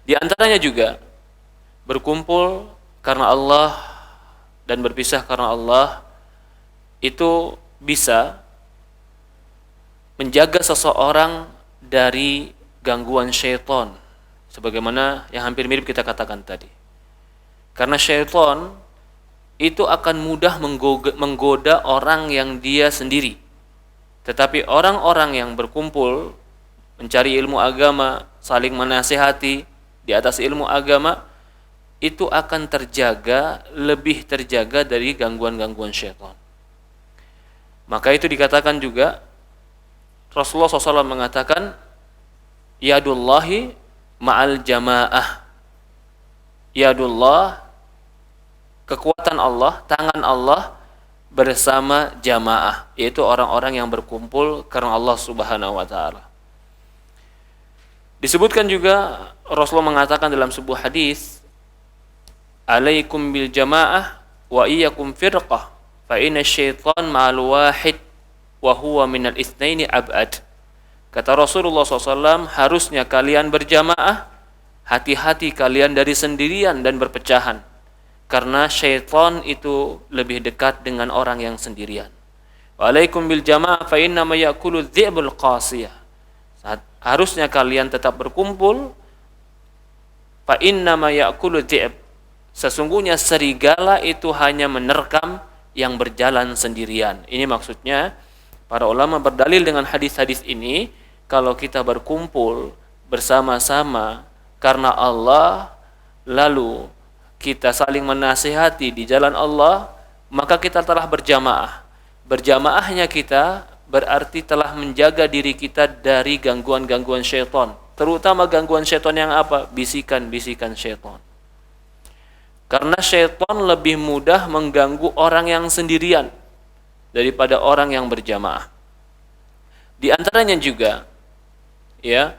Di antaranya juga berkumpul karena Allah dan berpisah karena Allah itu bisa menjaga seseorang dari gangguan syaitan, sebagaimana yang hampir mirip kita katakan tadi. Karena syaitan itu akan mudah menggoda orang yang dia sendiri. Tetapi orang-orang yang berkumpul mencari ilmu agama, saling menasihati di atas ilmu agama, itu akan lebih terjaga dari gangguan-gangguan syaitan. Maka itu dikatakan juga, Rasulullah SAW mengatakan, yadullahi ma'al jamaah. Yadullah, kekuatan Allah, tangan Allah bersama jamaah, yaitu orang-orang yang berkumpul karena Allah Subhanahu wa taala. Disebutkan juga Rasulullah mengatakan dalam sebuah hadis, alaikum bil jamaah wa iyyakum firqah fa inna syaitan ma'al wahid wa huwa minal itsnaini ab'ad. Kata Rasulullah SAW, harusnya kalian berjamaah, hati-hati kalian dari sendirian dan berpecahan. Karena syaitan itu lebih dekat dengan orang yang sendirian. Waalaikum bil jamaah fa inna ma ya'kulu dhi'bul qasiyah. Harusnya kalian tetap berkumpul. Fa inna ma ya'kulu dhi'b. Sesungguhnya serigala itu hanya menerkam yang berjalan sendirian. Ini maksudnya para ulama berdalil dengan hadis-hadis ini, kalau kita berkumpul bersama-sama karena Allah, lalu kita saling menasihati di jalan Allah, maka kita telah berjamaah. Berjamaahnya kita berarti telah menjaga diri kita dari gangguan-gangguan syaitan. Terutama gangguan syaitan yang apa? Bisikan-bisikan syaitan. Karena syaitan lebih mudah mengganggu orang yang sendirian daripada orang yang berjamaah. Di antaranya juga, ya,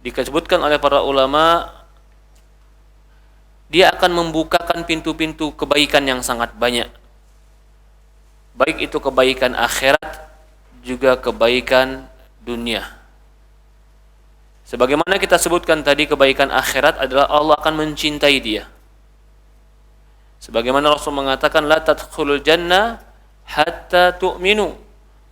disebutkan oleh para ulama, dia akan membukakan pintu-pintu kebaikan yang sangat banyak. Baik itu kebaikan akhirat, juga kebaikan dunia. Sebagaimana kita sebutkan tadi, kebaikan akhirat adalah Allah akan mencintai dia. Sebagaimana Rasul mengatakan, la tadkhulul jannah hatta tu'minu,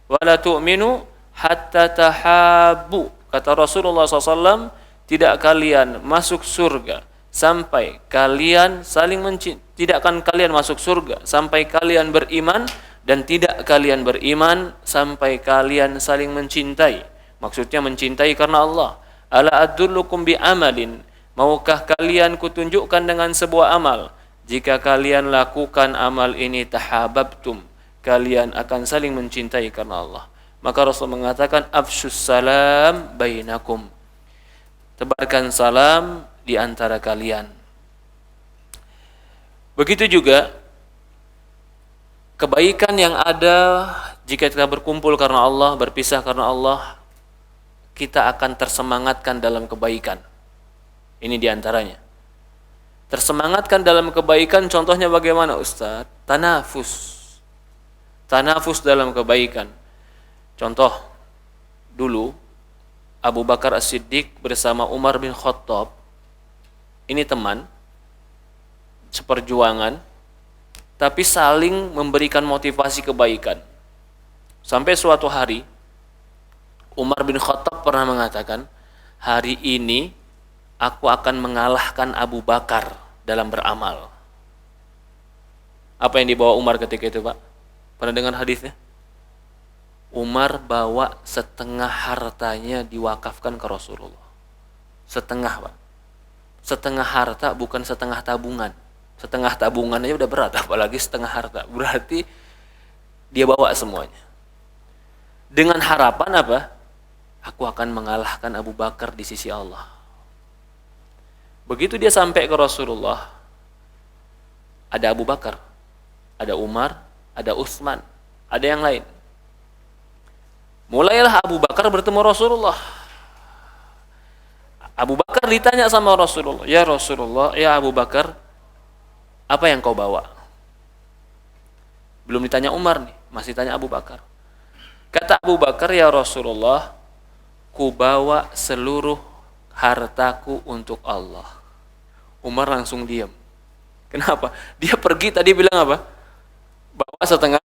wa la tu'minu hatta tahabbu. Kata Rasulullah SAW, tidak kalian masuk surga sampai kalian saling mencintai. Tidak akan kalian masuk surga sampai kalian beriman, dan tidak kalian beriman sampai kalian saling mencintai. Maksudnya mencintai karena Allah. Ala adullukum bi amalin, maukah kalian kutunjukkan dengan sebuah amal? Jika kalian lakukan amal ini, tahabbtum, kalian akan saling mencintai karena Allah. Maka Rasul mengatakan, afsyus salam bainakum, tebarkan salam di antara kalian. Begitu juga kebaikan yang ada jika kita berkumpul karena Allah, berpisah karena Allah, kita akan tersemangatkan dalam kebaikan. Ini diantaranya. Tersemangatkan dalam kebaikan, contohnya bagaimana Ustaz? Tanafus. Tanafus dalam kebaikan. Contoh, dulu Abu Bakar As-Siddiq bersama Umar bin Khattab, ini teman seperjuangan, tapi saling memberikan motivasi kebaikan. Sampai suatu hari Umar bin Khattab pernah mengatakan, hari ini aku akan mengalahkan Abu Bakar dalam beramal. Apa yang dibawa Umar ketika itu, Pak? Pernah dengar hadisnya? Umar bawa setengah hartanya diwakafkan ke Rasulullah. Setengah, Pak. Setengah harta, bukan setengah tabungan. Setengah tabungan aja udah berat, apalagi setengah harta. Berarti dia bawa semuanya. Dengan harapan apa? Aku akan mengalahkan Abu Bakar di sisi Allah. Begitu dia sampai ke Rasulullah, ada Abu Bakar, ada Umar, ada Utsman, ada yang lain. Mulailah Abu Bakar bertemu Rasulullah. Abu Bakar ditanya sama Rasulullah, ya Rasulullah, ya Abu Bakar, apa yang kau bawa? Belum ditanya Umar nih, masih tanya Abu Bakar. Kata Abu Bakar, ya Rasulullah, ku bawa seluruh hartaku untuk Allah. Umar langsung diam. Kenapa? Dia pergi tadi bilang apa? Bawa setengah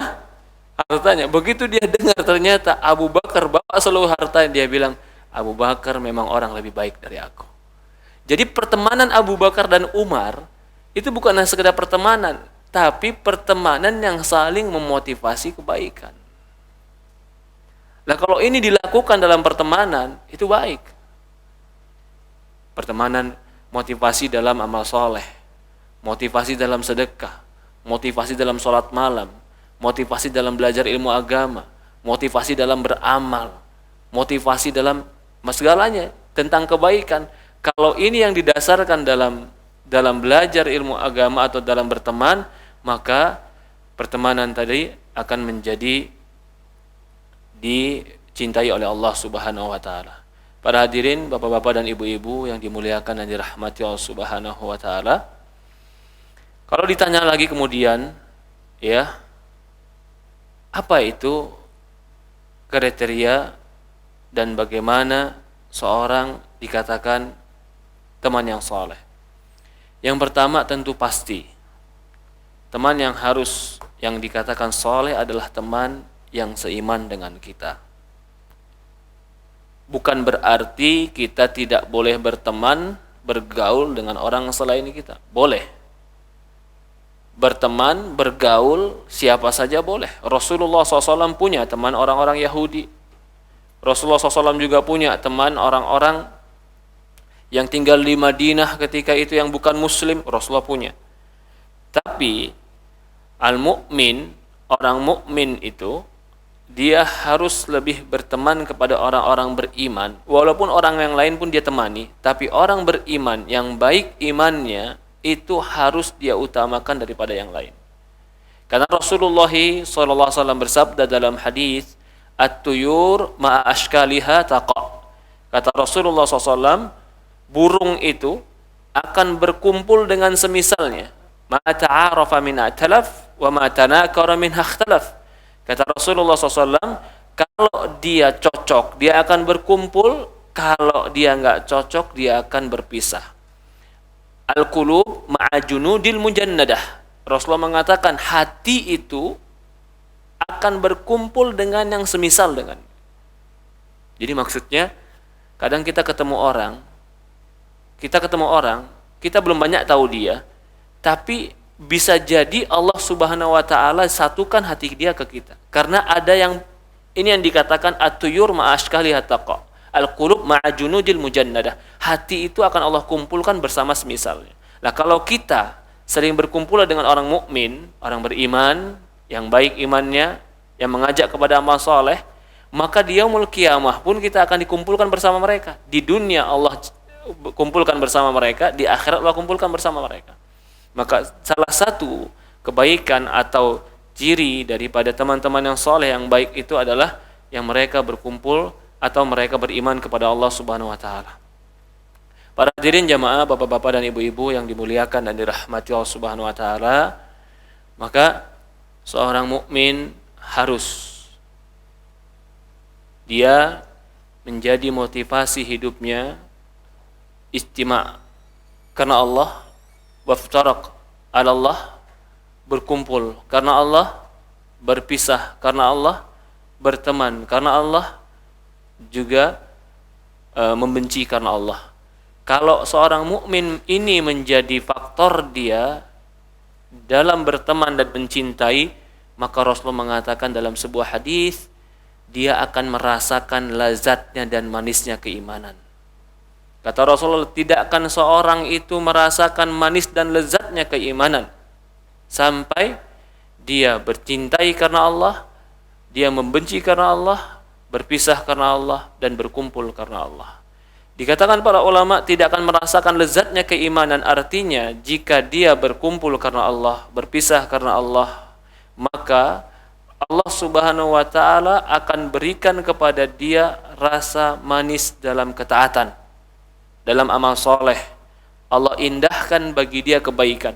hartanya. Begitu dia dengar ternyata Abu Bakar bawa seluruh hartanya, dia bilang, Abu Bakar memang orang lebih baik dari aku. Jadi pertemanan Abu Bakar dan Umar itu bukan hanya sekedar pertemanan, tapi pertemanan yang saling memotivasi kebaikan. Nah, kalau ini dilakukan dalam pertemanan, itu baik. Pertemanan, motivasi dalam amal soleh, motivasi dalam sedekah, motivasi dalam sholat malam, motivasi dalam belajar ilmu agama, motivasi dalam beramal, motivasi dalam segalanya tentang kebaikan. Kalau ini yang didasarkan dalam belajar ilmu agama atau dalam berteman, maka pertemanan tadi akan menjadi dicintai oleh Allah Subhanahu wa taala. Para hadirin, bapak-bapak dan ibu-ibu yang dimuliakan dan dirahmati Allah Subhanahu wa taala. Kalau ditanya lagi kemudian, ya, apa itu kriteria dan bagaimana seorang dikatakan teman yang soleh. Yang pertama tentu pasti, teman yang dikatakan soleh adalah teman yang seiman dengan kita. Bukan berarti kita tidak boleh berteman, bergaul dengan orang selain kita. Boleh. Berteman, bergaul, siapa saja boleh. Rasulullah SAW punya teman orang-orang Yahudi. Rasulullah SAW juga punya teman orang-orang yang tinggal di Madinah ketika itu yang bukan muslim. Rasulullah punya. Tapi al-mu'min, orang mukmin itu dia harus lebih berteman kepada orang-orang beriman. Walaupun orang yang lain pun dia temani, tapi orang beriman yang baik imannya itu harus dia utamakan daripada yang lain. Karena Rasulullah SAW bersabda dalam hadis, "At-tuyur ma'a ashkaliha taqa." Kata Rasulullah SAW, burung itu akan berkumpul dengan semisalnya. Ma ta'arafa min atalaf wa ma tanakara min ikhtalaf. Kata Rasulullah SAW, kalau dia cocok, dia akan berkumpul. Kalau dia nggak cocok, dia akan berpisah. Al-qulub ma'a junudil mujannadah. Rasulullah mengatakan, hati itu akan berkumpul dengan yang semisal dengan. Jadi maksudnya, kadang kita ketemu orang, kita belum banyak tahu dia, tapi bisa jadi Allah Subhanahu wa taala satukan hati dia ke kita. Karena ada yang ini yang dikatakan at-tuyur ma'ashkali hataqa. Al-qulub ma'ajunudil mujannadah. Hati itu akan Allah kumpulkan bersama semisalnya. Nah, kalau kita sering berkumpul dengan orang mukmin, orang beriman, yang baik imannya, yang mengajak kepada amal soleh, maka di yaumul qiyamah pun kita akan dikumpulkan bersama mereka. Di dunia Allah kumpulkan bersama mereka, di akhirat Allah kumpulkan bersama mereka. Maka salah satu kebaikan atau ciri daripada teman-teman yang soleh yang baik itu adalah yang mereka berkumpul atau mereka beriman kepada Allah Subhanahu wa taala. Para hadirin jamaah, bapak-bapak dan ibu-ibu yang dimuliakan dan dirahmati Allah Subhanahu wa taala, maka seorang mukmin harus dia menjadi motivasi hidupnya istima' karena Allah, waftaraq ala Allah, berkumpul karena Allah, berpisah karena Allah, berteman karena Allah, juga membenci karena Allah. Kalau seorang mukmin ini menjadi faktor dia dalam berteman dan mencintai, maka Rasulullah mengatakan dalam sebuah hadis, dia akan merasakan lazatnya dan manisnya keimanan. Kata Rasulullah, tidak akan seorang itu merasakan manis dan lezatnya keimanan sampai dia bercintai karena Allah, dia membenci karena Allah, berpisah karena Allah, dan berkumpul karena Allah. Dikatakan para ulama tidak akan merasakan lezatnya keimanan, artinya jika dia berkumpul karena Allah, berpisah karena Allah, maka Allah Subhanahu wa taala akan berikan kepada dia rasa manis dalam ketaatan, dalam amal soleh. Allah indahkan bagi dia kebaikan.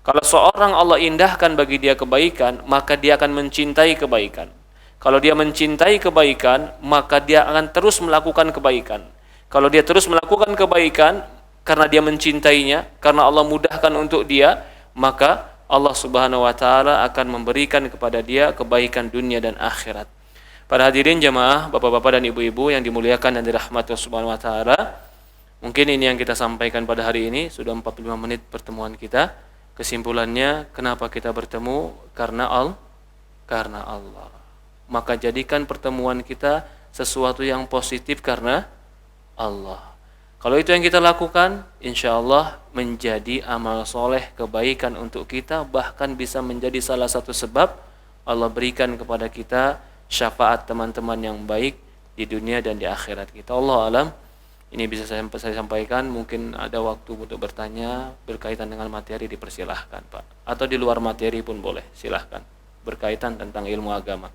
Kalau seorang Allah indahkan bagi dia kebaikan, maka dia akan mencintai kebaikan. Kalau dia mencintai kebaikan, maka dia akan terus melakukan kebaikan. Kalau dia terus melakukan kebaikan karena dia mencintainya, karena Allah mudahkan untuk dia, maka Allah Subhanahu wa taala akan memberikan kepada dia kebaikan dunia dan akhirat. Para hadirin jamaah, bapak-bapak dan ibu-ibu yang dimuliakan dan dirahmati Allah Subhanahu wa taala, mungkin ini yang kita sampaikan pada hari ini. Sudah 45 menit pertemuan kita. Kesimpulannya, kenapa kita bertemu? Karena Allah. Maka jadikan pertemuan kita sesuatu yang positif karena Allah. Kalau itu yang kita lakukan, insya Allah menjadi amal soleh kebaikan untuk kita, bahkan bisa menjadi salah satu sebab Allah berikan kepada kita syafaat teman-teman yang baik di dunia dan di akhirat kita. Allah alam. Ini bisa saya sampaikan. Mungkin ada waktu untuk bertanya berkaitan dengan materi, dipersilahkan Pak. Atau di luar materi pun boleh, silahkan. Berkaitan tentang ilmu agama.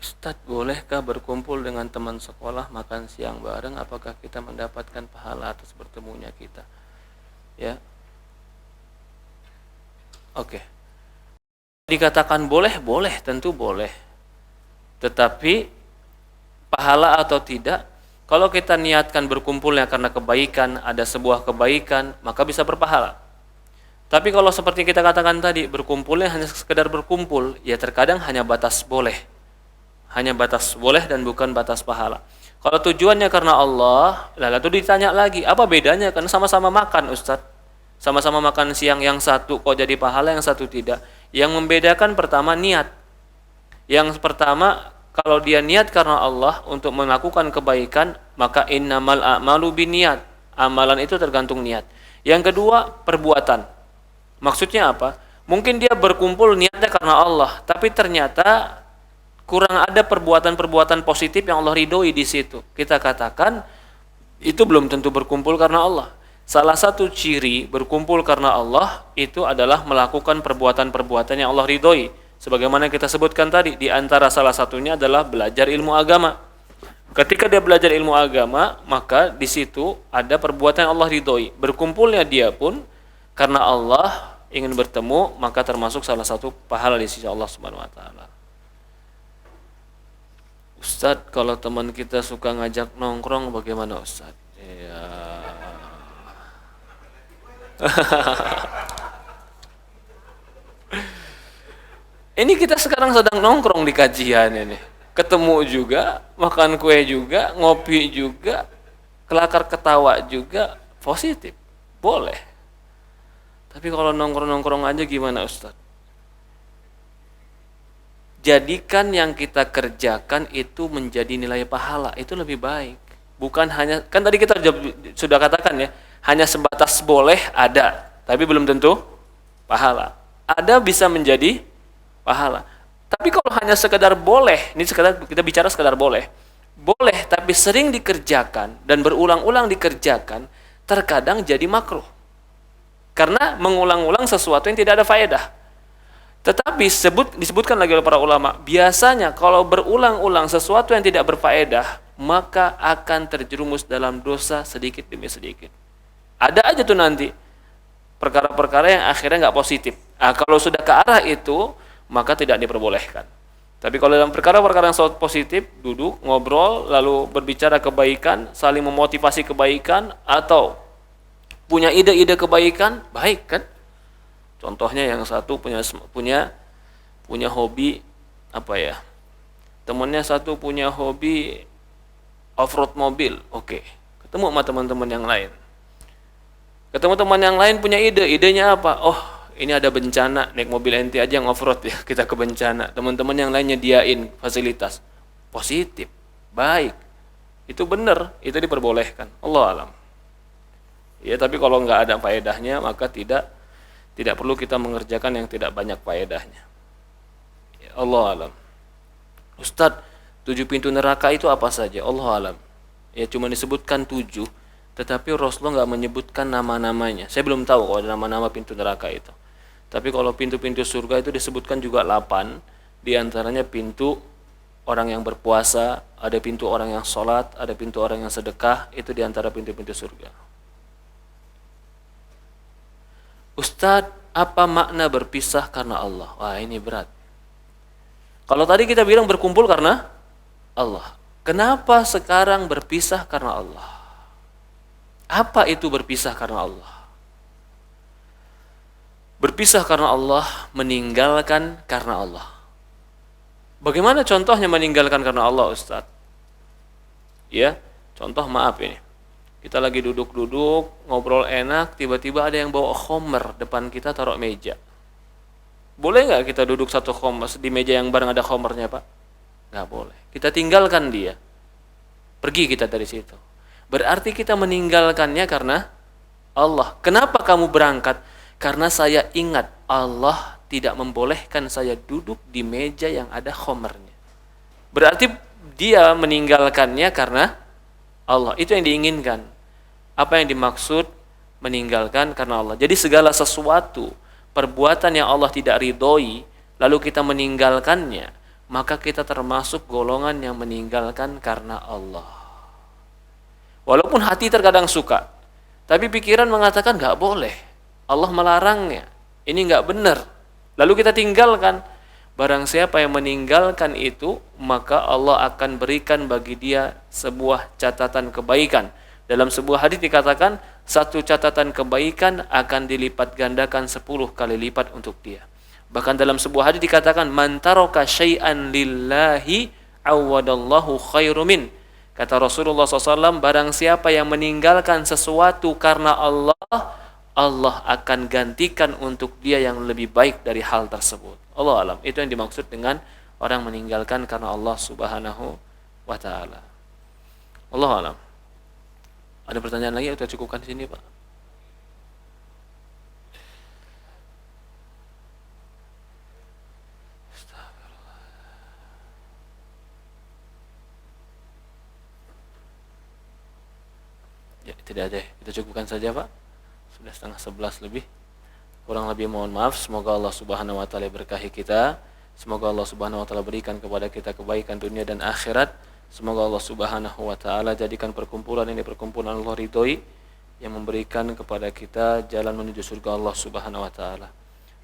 Ustadz, bolehkah berkumpul dengan teman sekolah makan siang bareng? Apakah kita mendapatkan pahala atas bertemunya kita? Ya, oke. Dikatakan boleh, boleh, tentu boleh. Tetapi pahala atau tidak, kalau kita niatkan berkumpulnya karena kebaikan, ada sebuah kebaikan, maka bisa berpahala. Tapi kalau seperti kita katakan tadi, berkumpulnya hanya sekedar berkumpul, ya terkadang hanya batas boleh. Hanya batas boleh dan bukan batas pahala. Kalau tujuannya karena Allah, lalu ditanya lagi, apa bedanya? Karena sama-sama makan, Ustadz. Sama-sama makan siang, yang satu kok jadi pahala, yang satu tidak. Yang membedakan pertama niat. Yang pertama, kalau dia niat karena Allah untuk melakukan kebaikan, maka innamal a'malu binniyat. Amalan itu tergantung niat. Yang kedua, perbuatan. Maksudnya apa? Mungkin dia berkumpul niatnya karena Allah, tapi ternyata kurang ada perbuatan-perbuatan positif yang Allah ridhoi di situ. Kita katakan itu belum tentu berkumpul karena Allah. Salah satu ciri berkumpul karena Allah itu adalah melakukan perbuatan-perbuatan yang Allah ridhoi. Sebagaimana kita sebutkan tadi, di antara salah satunya adalah belajar ilmu agama. Ketika dia belajar ilmu agama, maka di situ ada perbuatan yang Allah ridhoi. Berkumpulnya dia pun karena Allah ingin bertemu, maka termasuk salah satu pahala di sisi Allah Subhanahu wa taala. Ustadz, kalau teman kita suka ngajak nongkrong bagaimana Ustadz? Ya. Ini kita sekarang sedang nongkrong di kajian ini. Ketemu juga, makan kue juga, ngopi juga, kelakar ketawa juga, positif. Boleh. Tapi kalau nongkrong-nongkrong aja gimana Ustadz? Jadikan yang kita kerjakan itu menjadi nilai pahala, itu lebih baik. Bukan hanya, kan tadi kita sudah katakan ya, hanya sebatas boleh ada, tapi belum tentu pahala. Ada bisa menjadi pahala. Tapi kalau hanya sekedar boleh, ini sekedar kita bicara sekedar boleh. Boleh tapi sering dikerjakan dan berulang-ulang dikerjakan, terkadang jadi makruh. Karena mengulang-ulang sesuatu yang tidak ada faedah. Tetapi disebutkan lagi oleh para ulama, biasanya kalau berulang-ulang sesuatu yang tidak berfaedah, maka akan terjerumus dalam dosa sedikit demi sedikit. Ada aja tuh nanti perkara-perkara yang akhirnya nggak positif. Nah, kalau sudah ke arah itu, maka tidak diperbolehkan. Tapi kalau dalam perkara-perkara yang positif, duduk, ngobrol, lalu berbicara kebaikan, saling memotivasi kebaikan, atau punya ide-ide kebaikan, baik kan? Contohnya yang satu punya hobi apa ya? Temannya satu punya hobi off-road mobil. Oke. Ketemu sama teman-teman yang lain. Ketemu teman yang lain punya idenya apa? Oh, ini ada bencana, naik mobil ente aja yang off-road ya, kita ke bencana. Teman-teman yang lain nyediain fasilitas. Positif, baik. Itu benar, itu diperbolehkan. Allah alam. Ya, tapi kalau nggak ada faedahnya, maka tidak perlu kita mengerjakan yang tidak banyak faedahnya. Ya, Allah alam. Ustadz, 7 pintu neraka itu apa saja? Allah alam. Ya, cuma disebutkan 7, tetapi Rasulullah nggak menyebutkan nama-namanya. Saya belum tahu kalau ada nama-nama pintu neraka itu. Tapi kalau pintu-pintu surga itu disebutkan juga 8, di antaranya pintu orang yang berpuasa, ada pintu orang yang sholat, ada pintu orang yang sedekah, itu di antara pintu-pintu surga. Ustadz, apa makna berpisah karena Allah? Wah, ini berat. Kalau tadi kita bilang berkumpul karena Allah, kenapa sekarang berpisah karena Allah? Apa itu berpisah karena Allah? Berpisah karena Allah, meninggalkan karena Allah. Bagaimana contohnya meninggalkan karena Allah, Ustadz? Ya, contoh maaf ini. Kita lagi duduk-duduk, ngobrol enak, tiba-tiba ada yang bawa khomer depan kita taruh meja. Boleh nggak kita duduk satu khomer di meja yang bareng ada khomernya, Pak? Nggak boleh. Kita tinggalkan dia. Pergi kita dari situ. Berarti kita meninggalkannya karena Allah. Kenapa kamu berangkat? Karena saya ingat Allah tidak membolehkan saya duduk di meja yang ada khomernya. Berarti dia meninggalkannya karena Allah. Itu yang diinginkan. Apa yang dimaksud meninggalkan karena Allah? Jadi segala sesuatu perbuatan yang Allah tidak ridhoi, lalu kita meninggalkannya, maka kita termasuk golongan yang meninggalkan karena Allah. Walaupun hati terkadang suka, tapi pikiran mengatakan nggak boleh, Allah melarangnya, ini nggak benar. Lalu kita tinggalkan. Barang siapa yang meninggalkan itu, maka Allah akan berikan bagi dia sebuah catatan kebaikan. Dalam sebuah hadis dikatakan, satu catatan kebaikan akan dilipat gandakan 10 kali lipat untuk dia. Bahkan dalam sebuah hadis dikatakan, man taraka syai'an lillahi awadallahu khairumin. Kata Rasulullah SAW, barang siapa yang meninggalkan sesuatu karena Allah, Allah akan gantikan untuk dia yang lebih baik dari hal tersebut. Allah alam. Itu yang dimaksud dengan orang meninggalkan karena Allah Subhanahu wa ta'ala. Allah alam. Ada pertanyaan lagi? Kita cukupkan di sini, Pak. Ya, tidak ada. Kita cukupkan saja, Pak. Sudah 10:30 lebih. Kurang lebih mohon maaf. Semoga Allah Subhanahu wa ta'ala berkahi kita. Semoga Allah Subhanahu wa ta'ala berikan kepada kita kebaikan dunia dan akhirat. Semoga Allah Subhanahu wa ta'ala jadikan perkumpulan ini perkumpulan Allah ridhoi, yang memberikan kepada kita jalan menuju surga Allah Subhanahu wa ta'ala.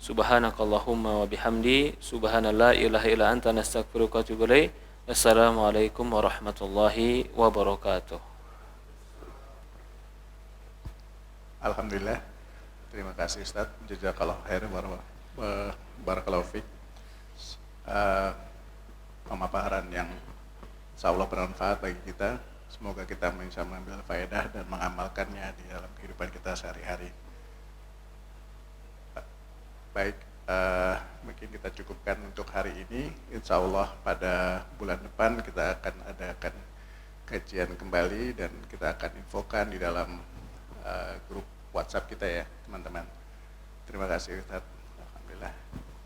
Subhanakallahumma wa bihamdi, subhanallah ilaha illa anta, nastaghfiruka wa atubu ilaik. Assalamualaikum warahmatullahi wabarakatuh. Alhamdulillah. Terima kasih Ustaz. Jazakallahu khairan barakallahu fiik. Pemaparan yang insyaallah bermanfaat bagi kita. Semoga kita bisa mengambil faedah dan mengamalkannya di dalam kehidupan kita sehari-hari. Baik, mungkin kita cukupkan untuk hari ini. Insyaallah pada bulan depan kita akan adakan kajian kembali dan kita akan infokan di dalam grup WhatsApp kita ya, teman-teman. Terima kasih Ustaz. Alhamdulillah.